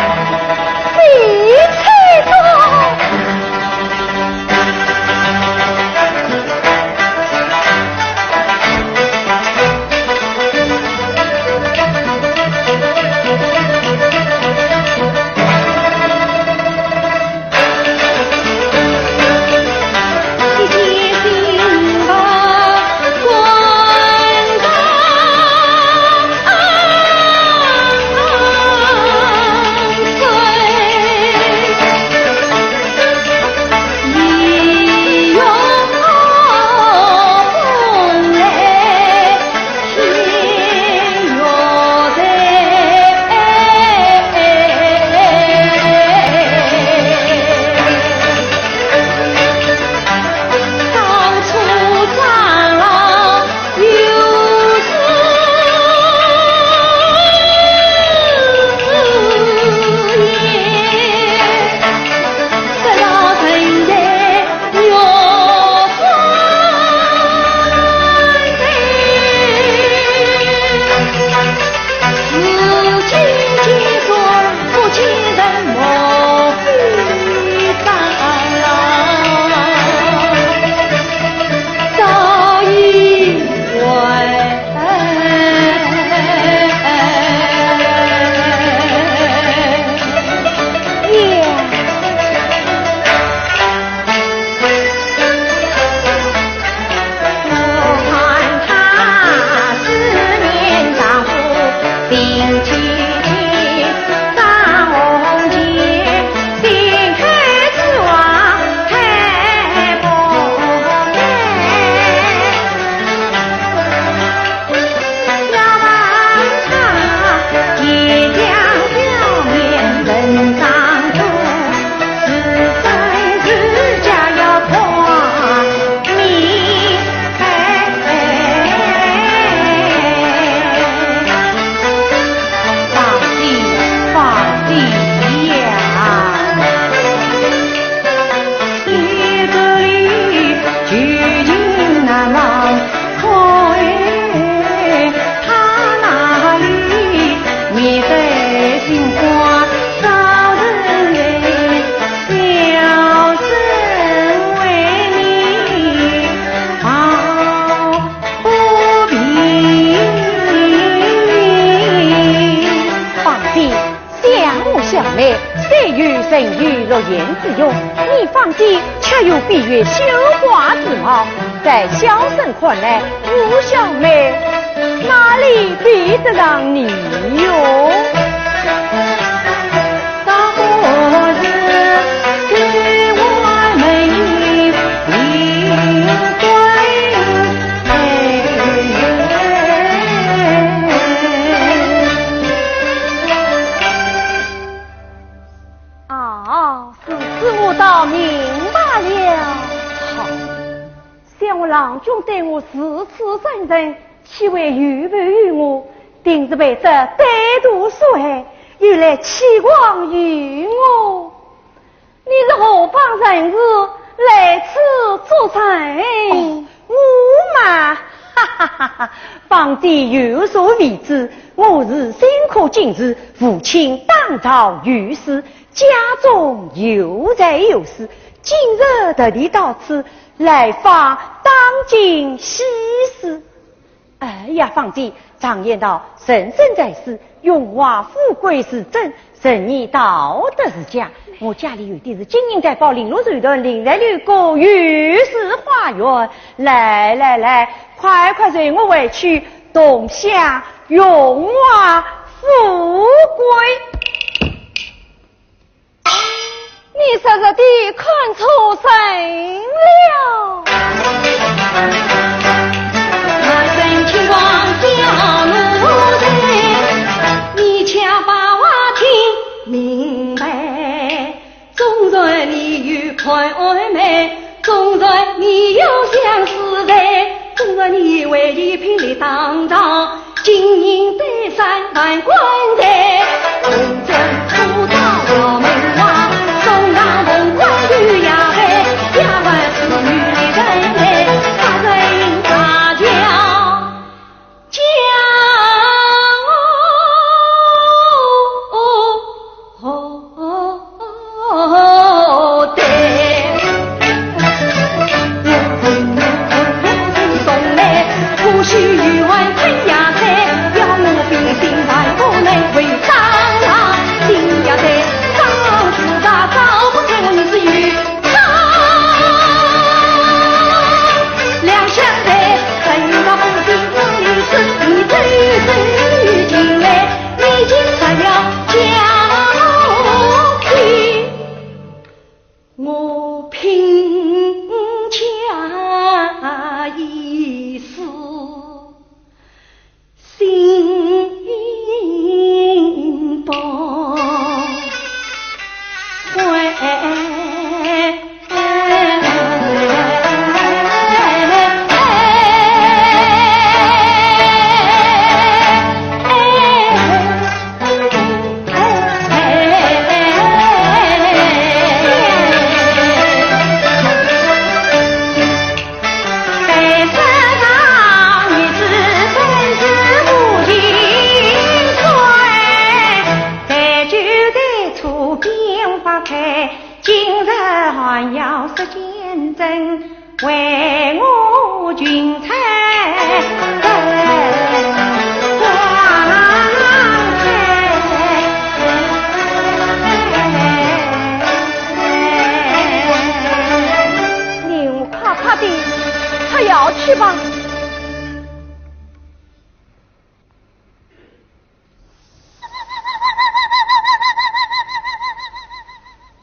翠刀。绣花之貌，在小生看来，吴小妹哪里比得上你哟？大伙子对我们应该。啊，此事我倒明白了。小郎君对我如此认真，岂为愚不于我？定是为这歹毒所害，又来期望于我。你是何方人士，来此作甚？我嘛，哈哈哈哈！方弟有所未知，我是辛苦今日父亲当朝御史，家中又在有事，今日特地到此来访当今喜事。哎呀，方姐，常言道，人生在世，荣华富贵是真，仁义道德是假。我家里有的是金银财宝，绫罗绸缎，林来绿果，御史花园。来，快随我回去，同享荣华富贵。你实实地看出神了。那真情光叫奴才，你恰把我听明白。纵然你有宽美，纵然你有相思泪，纵然你为你拼力当当，金银堆山万贯在，红针出道要门王，送上红冠玉牙黑，压完是女人嘞，大人大叫叫为我君才你我怕怕的，他要去吧。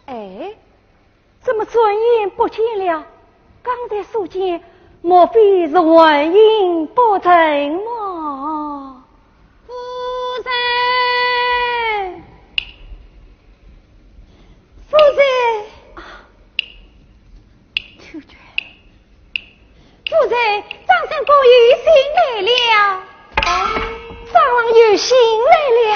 哎，怎么尊严不见了？刚才所见，莫非是文英不成吗？夫人，夫人啊，突然，夫人，张三哥有心来了，张王有心来了。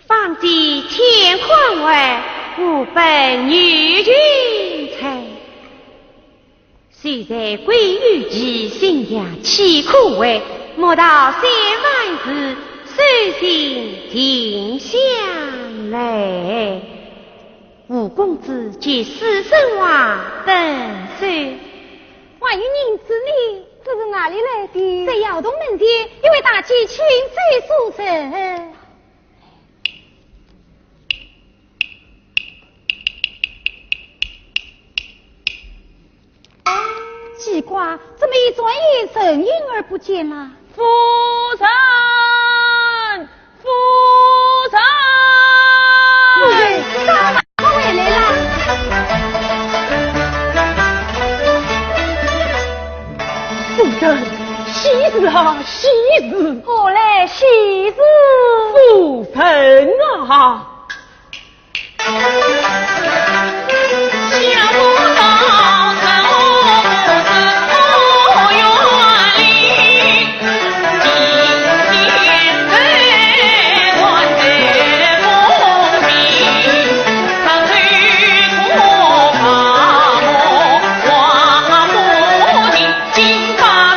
方知天宽外，吾本女君才。虽在归于其心呀，岂苦为？莫道3万字，手心停下来。吴公子借私生娃等手，还有人之礼，这是哪里来的？在窑洞门前，一位大姐亲自所成。奇怪，怎么一转眼人影而不见了？夫人，夫人，大马他回来了。夫人，喜事啊，喜事！何来喜事？夫人啊！想不到金发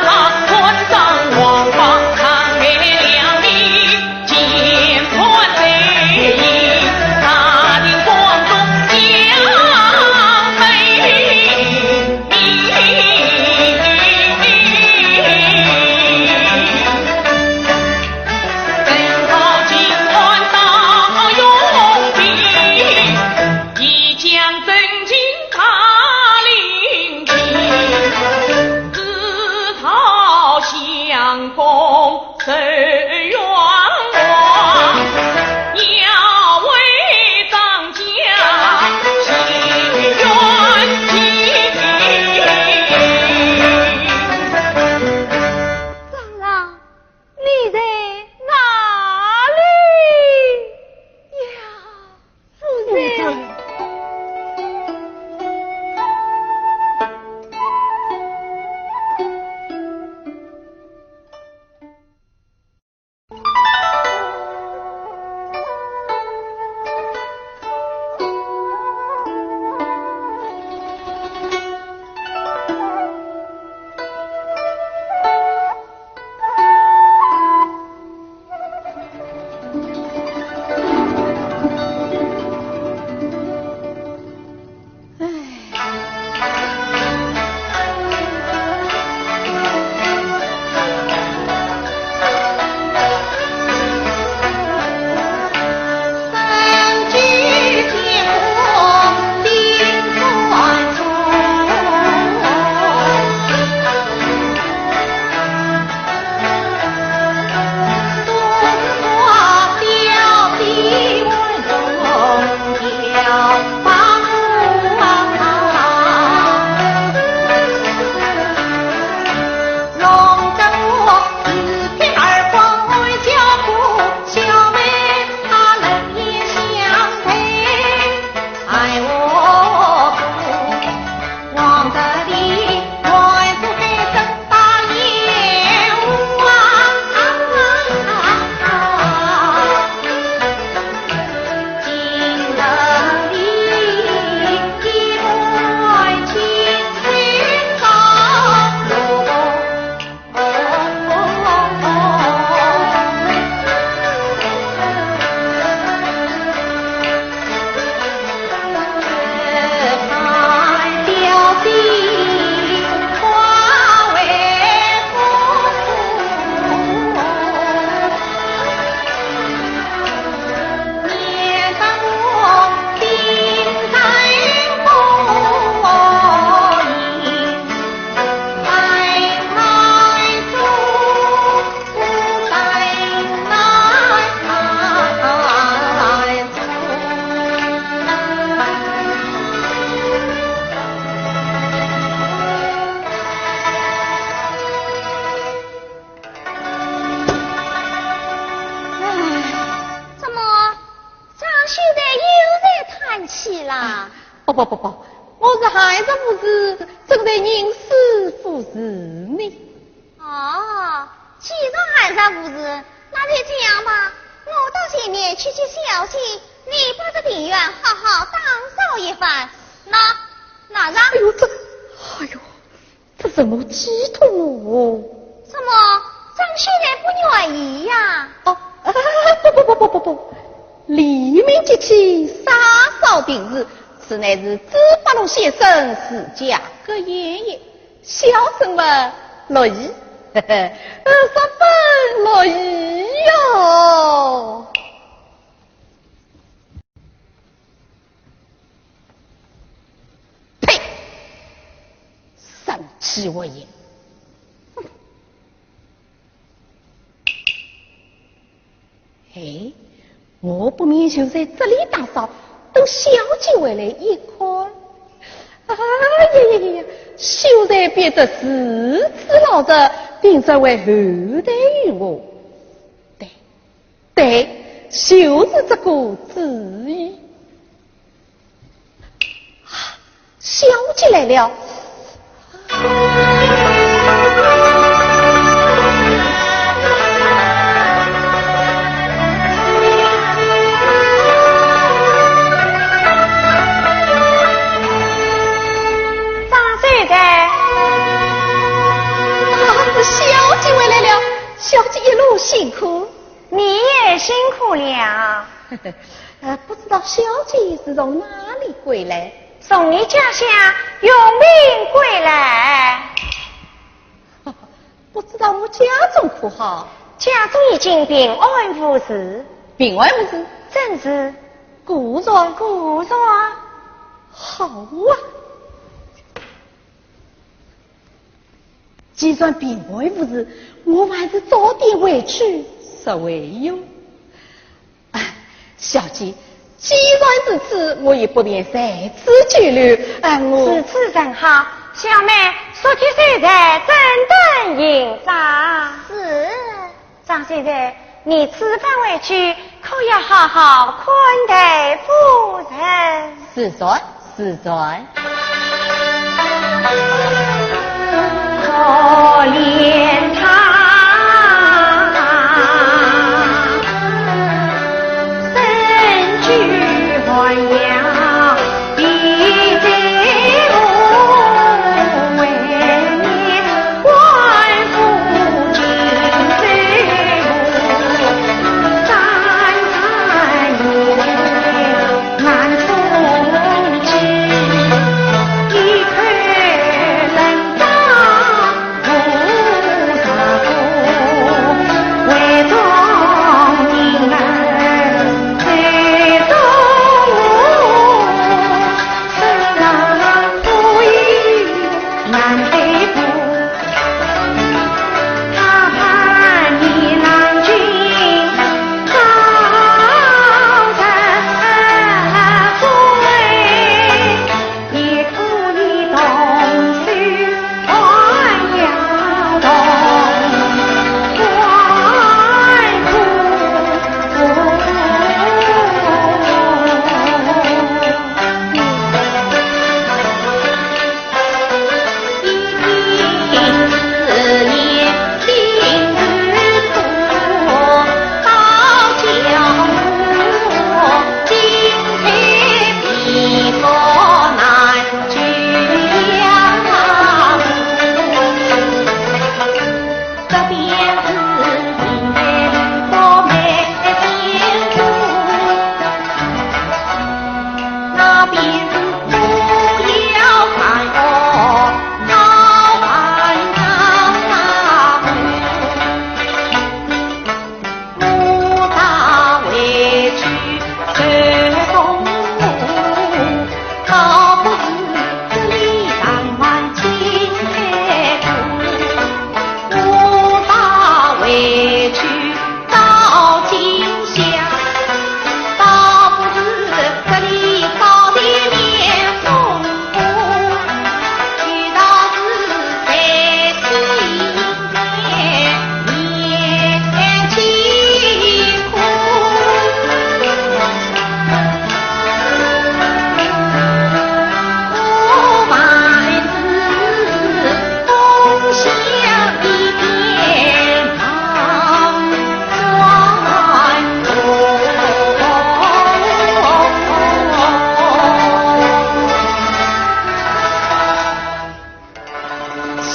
我是孩子不是，正在认识不是你。哦，既然孩子不是，那就这样吧，我到前面去消息，你把这庭院好好打扫一番。那让。这怎么激动哦？什么？张先生不愿意呀？不，黎明即起，杀扫定日，此乃是资八路先生自家个言也。小生们乐意，十分乐意哟。呸！三七为言。哎，我不免就在这里打扫，等小姐回来一看，呀！秀才变得如此老实，并且为后代于我。对，就是这个主意。小姐来了。小姐一路辛苦，你也辛苦了。不知道小姐是从哪里归来？从你家乡用兵归来。不知道我家中可好？家中已经平安无事。平安无事？正是。故状。好啊。既算平安无事，我还是早点回去，实为有。小姐，既然如此，我也不便在此拘留。此次正好，小妹说起现在正等迎上。是。张先生，你此番回去，可要好好款待夫人。是在。可怜他身居还阳，必在无为念，官复今岁无三年难从知，一看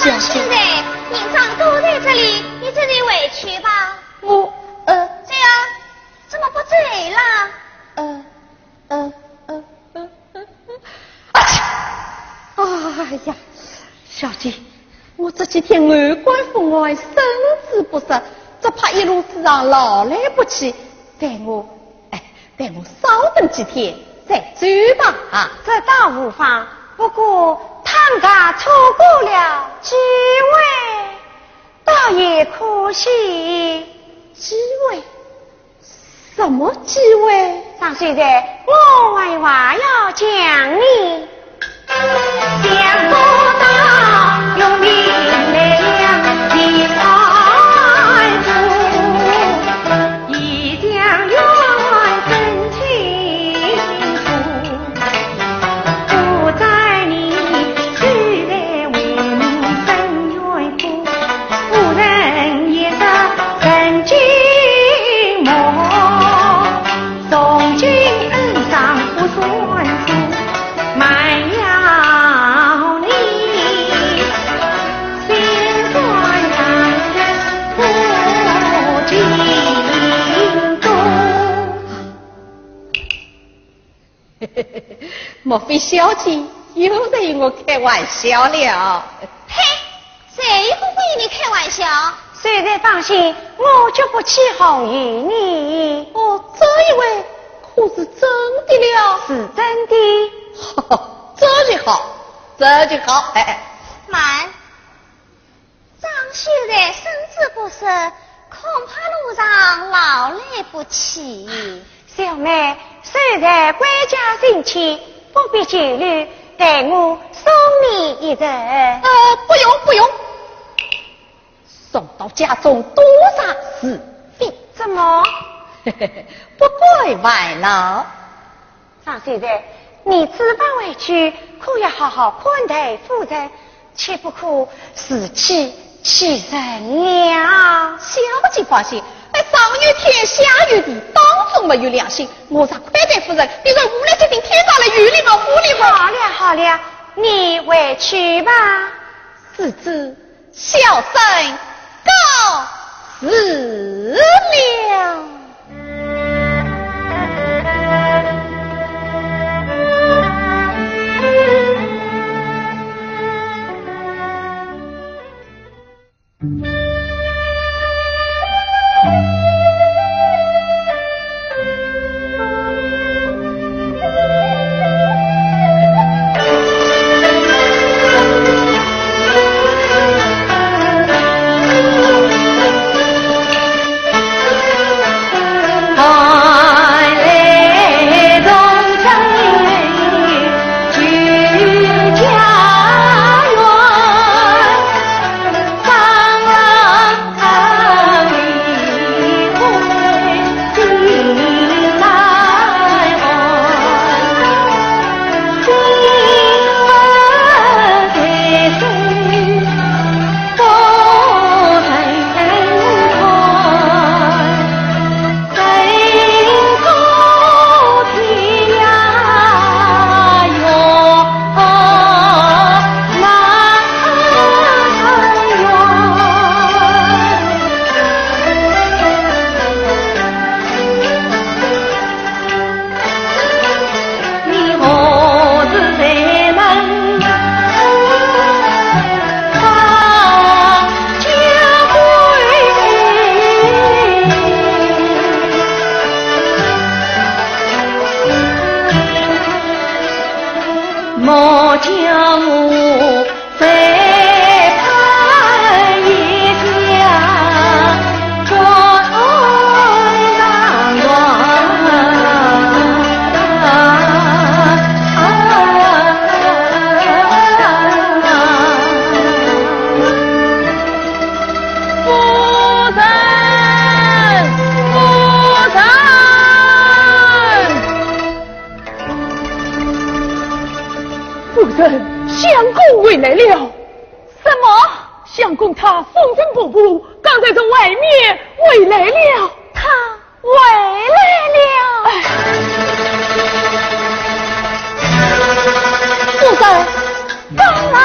放心的，营长都在这里，你自己回去吧。这样怎么不走了？哎呀，小姐，我这几天耳关风外，身子不适，只怕一路之上劳累不起，待我稍等几天再走吧。这倒无妨，不过堂家错过了机会，倒也可惜。机会？什么机会？上岁在我为话要讲你，想不到用力来量你财富，一将缘真清楚，不在你虽然为民生缘故，夫人也是人寂寞，从今恩上不算数，埋了你心酸难不尽中。莫非小姐又在与我开玩笑了？嘿，谁不会与你开玩笑？虽然放心，我就不起哄于你。这一位可是真的了？是真的。这就好。慢，张秀才身子不适，恐怕路上劳累不起。小妹，虽然官家人妻，不必久虑，待我送你一人。不用，送到家中多少是非？怎么？不怪外了。张先生，你此番回去，可要好好宽待夫人，切不可死气气人了。小姐放心，上有天下有地，当中没有良心。我让宽待夫人，你说无来决定天上来雨里嘛，屋里嘛。好了，你回去吧。此子小生告辞了。莫将我再盼一家转让相公回来了。什么？相公他风尘仆仆，刚才从外面回来了。他回来了。夫人，干嘛？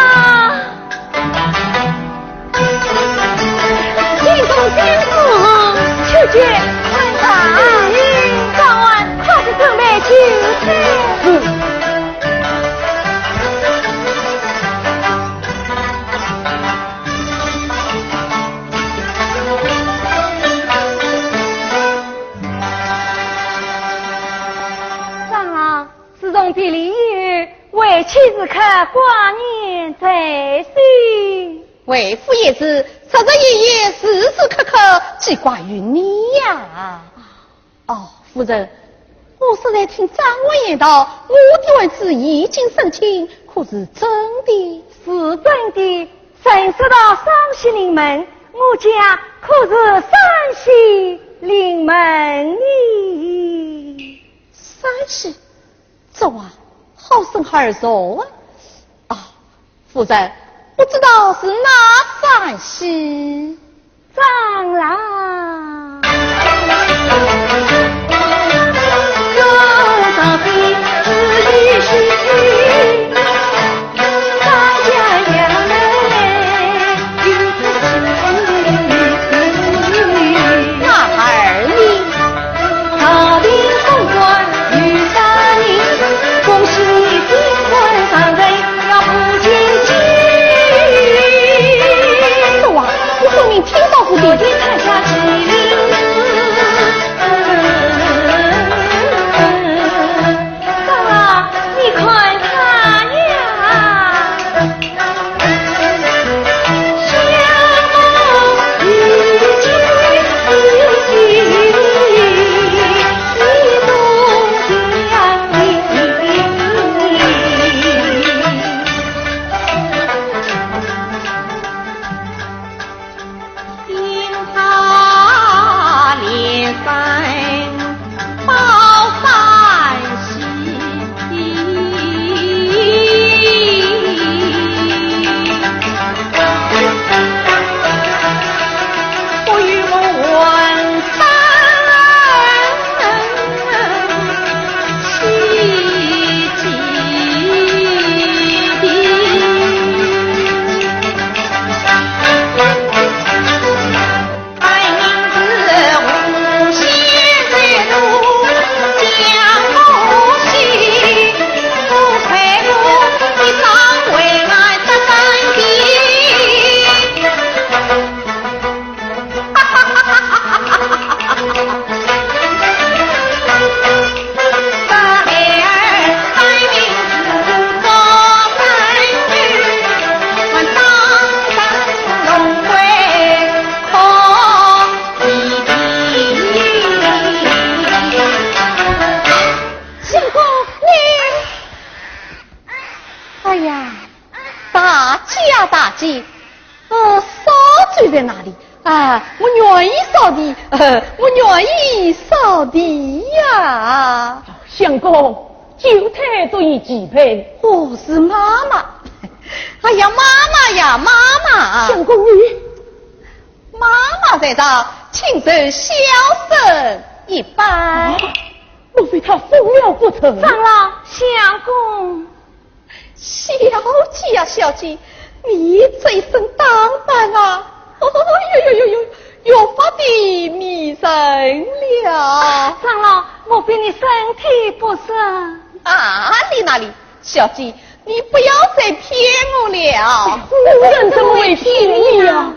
时刻挂念在心。为父也是日日夜夜时时刻刻记挂于你呀。哦，夫人，我是在听张文言道，我的儿子已经升亲，可是真的？是真的。神说到山西临门，我家可是山西临门呢。山西，走啊，好生好熟啊！啊，夫人，不知道是哪山西？长郎，高上边是一心，大家要来有个情。那儿呢？朝廷封官与大名，恭喜你金官上任，要不见机。走啊，我分明听到过的。我的看下麒麟。你看他呀，相貌与君一动相依。因他连三报三喜。不与我问三喜爱名字无限在路，将不惜，不愧我的上为爱的三弟。大孩儿改名字做三女，我当上龙归可一比。相公，你，哎呀，大吉啊大吉！烧酒在哪里？啊，我愿意扫地，我愿意扫地呀！相公，酒菜足以几杯。我是妈妈。哎呀，妈妈呀，妈妈！相公你，妈妈在这，请受小生一拜。莫非他疯了不成？长老，相公，小姐呀，小姐，你这一身打扮啊，有法的迷人了。长老，莫非你身体不顺？哪里，小姐，你不要再骗我了。夫人怎么会骗你啊？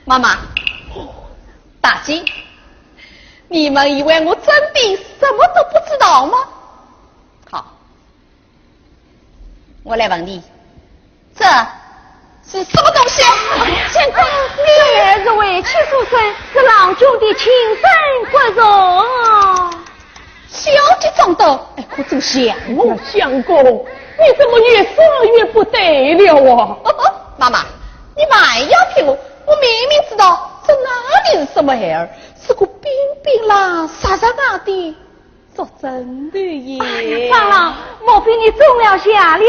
妈妈，大吉，你们以为我真的什么都不知道吗？好，我来问你，这是什么东西？相公，你儿子为妻所生，是郎君的亲生骨肉。小姐长得可真像我。相公，你怎么越说越不对了啊？妈妈，你还要骗我？我明明知道这哪里是什么孩儿，是个冰冰啦、傻傻的。说真的耶！长老，莫非你中了下了？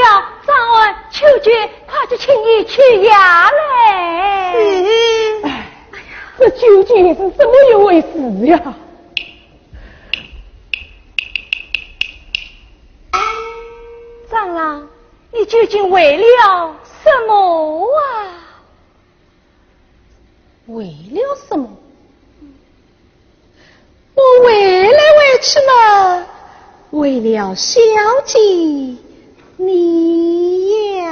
长儿求决，快去请你去衙来。这究竟是什么一回事呀？长老，你究竟为了什么啊？为了什么？我为来为去嘛，为了小姐你呀。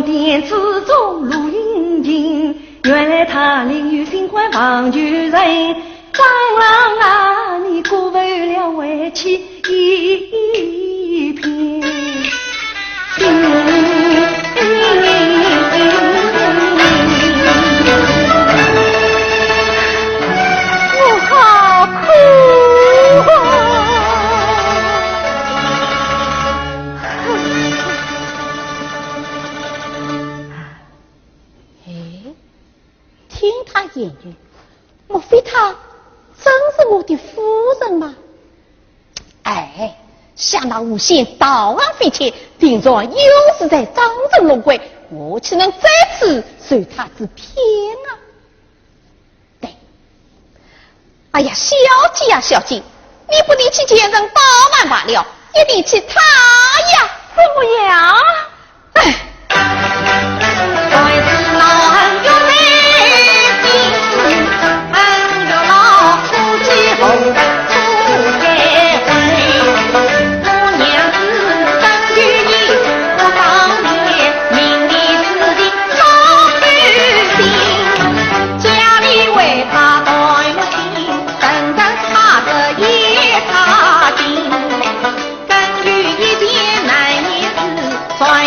殿之中录音情，原来他领有新欢王主人。张郎啊，你过为了为妻一片心。我好哭听他言语，莫非他真是我的夫人吗？哎，想到无限道安飞前，定然又是在张镇龙贵，我岂能再次受他之骗啊？对，哎呀，小姐啊，小姐，你不离弃前人倒慢罢了，也离弃他呀，怎么样？哎。传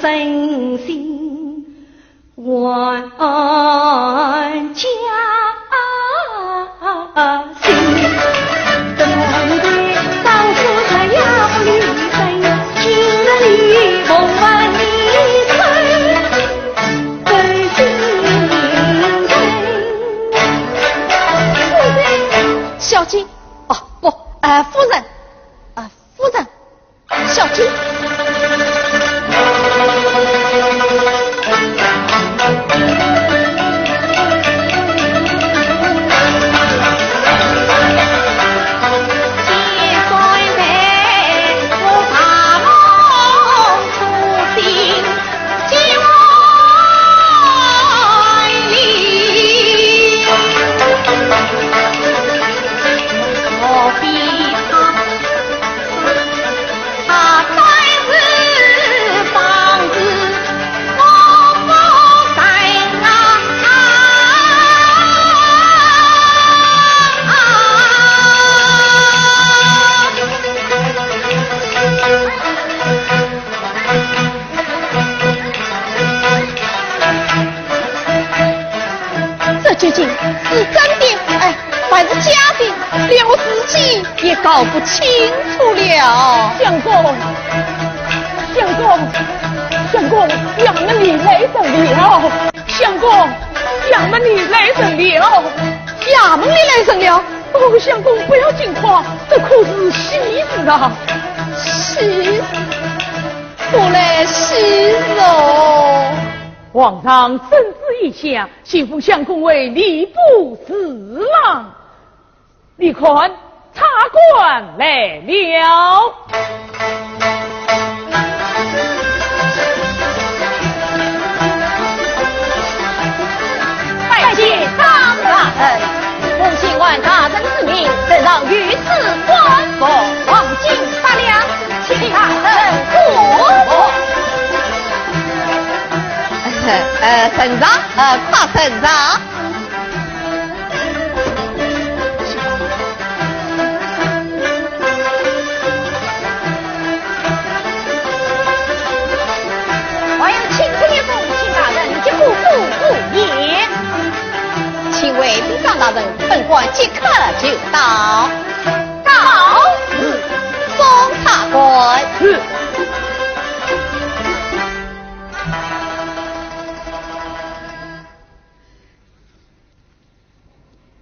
真心还家心，怎会当初他要离分，今日里梦万里春，真心真。小姐，哦不，夫人，夫人，小姐。究竟是真的，还是假的，连我自己也搞不清楚了。相公，衙门里来人了！相公，衙门里来人了！衙门里来人了！哦，相公不要惊慌，这可是喜事啊！喜事，不来喜事哦！皇上圣旨一下，幸封相公为吏部侍郎。你看，茶官来了。拜见张大人，奉请万大人之命，朕让御史官府王金大梁，请大人过目。省长，跨省长。我有请出一封，请大人即不复言。请为兵长大人，本官即刻就到。到。封察官。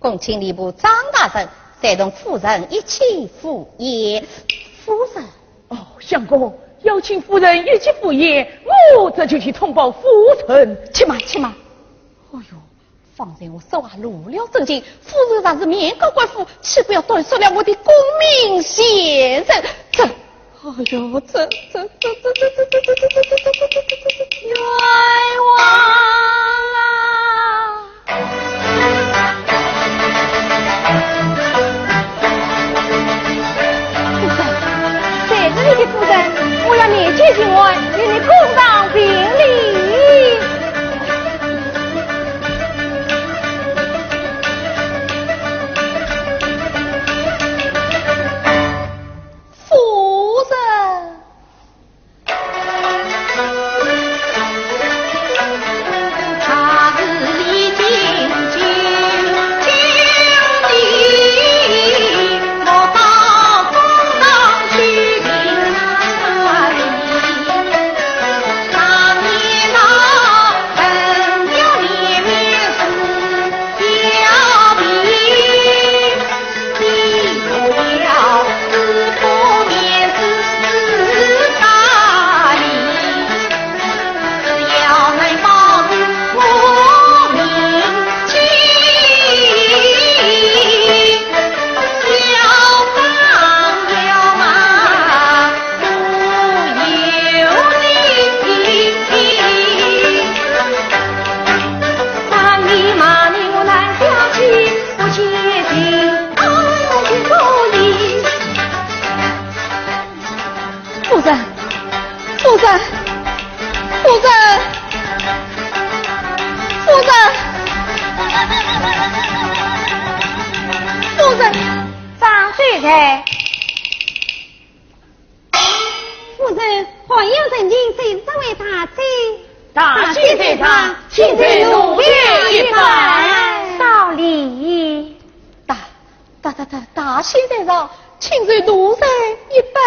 恭请吏部张大人带同夫人一起赴宴。夫人，哦，相公邀请夫人一起赴宴，我这就去通报夫臣。且慢。哎呦，方才我手下入了正经，夫人若是面高官府，岂不要断送了我的功名先生？这，哎呦，这，冤枉啊！在这里的夫人，我要面见今晚，与你共当宾礼。夫人，他日已经就你，我到公堂去评哪里？当年老人要脸面是要命，你不要自不面子大礼，只要能保住我名气，小当了嘛不由你。当你骂你我难下去，我决定安去可以。夫人，张太太，夫人。欢迎曾经谁这位大姐？大喜在上，请在奴婢一拜。少礼。大喜在上，请在奴才一拜。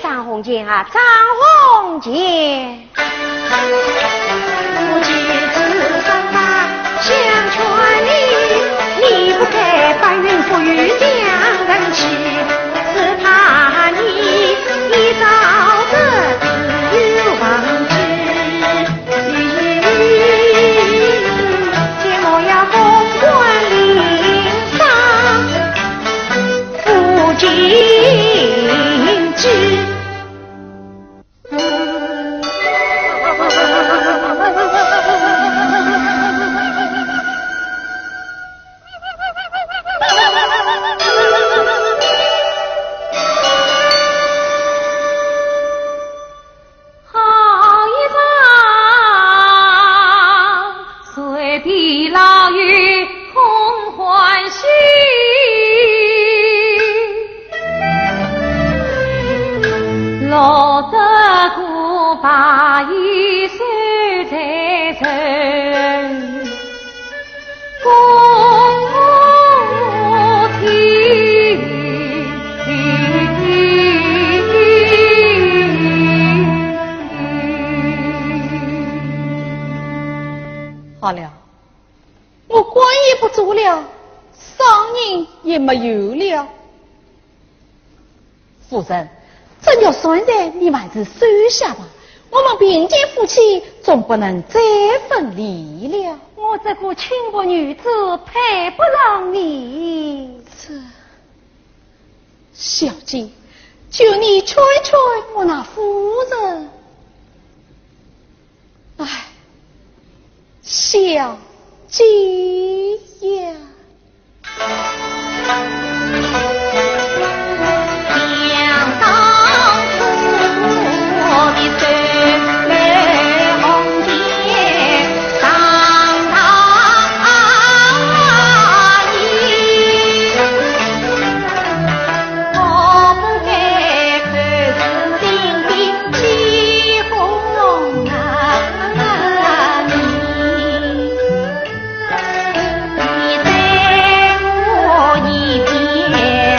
张红姐啊，张红姐，我几次上马相劝你不该白云覆雨将人欺，只怕你一朝得志有忘记，切莫要公关领上负荆棘。好了，我官也不做了，商人也没有了。夫人，这条算账你还是收下吧，我们并肩夫妻，总不能再分离了。我这个轻薄女子配不上你。这小姐，求你劝劝我那夫人。哎，小姐呀，想当初我的孙妹红姐上哪里，我不该看是丁丁起哄啊你，你在我一边。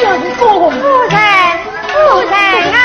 相公，夫人，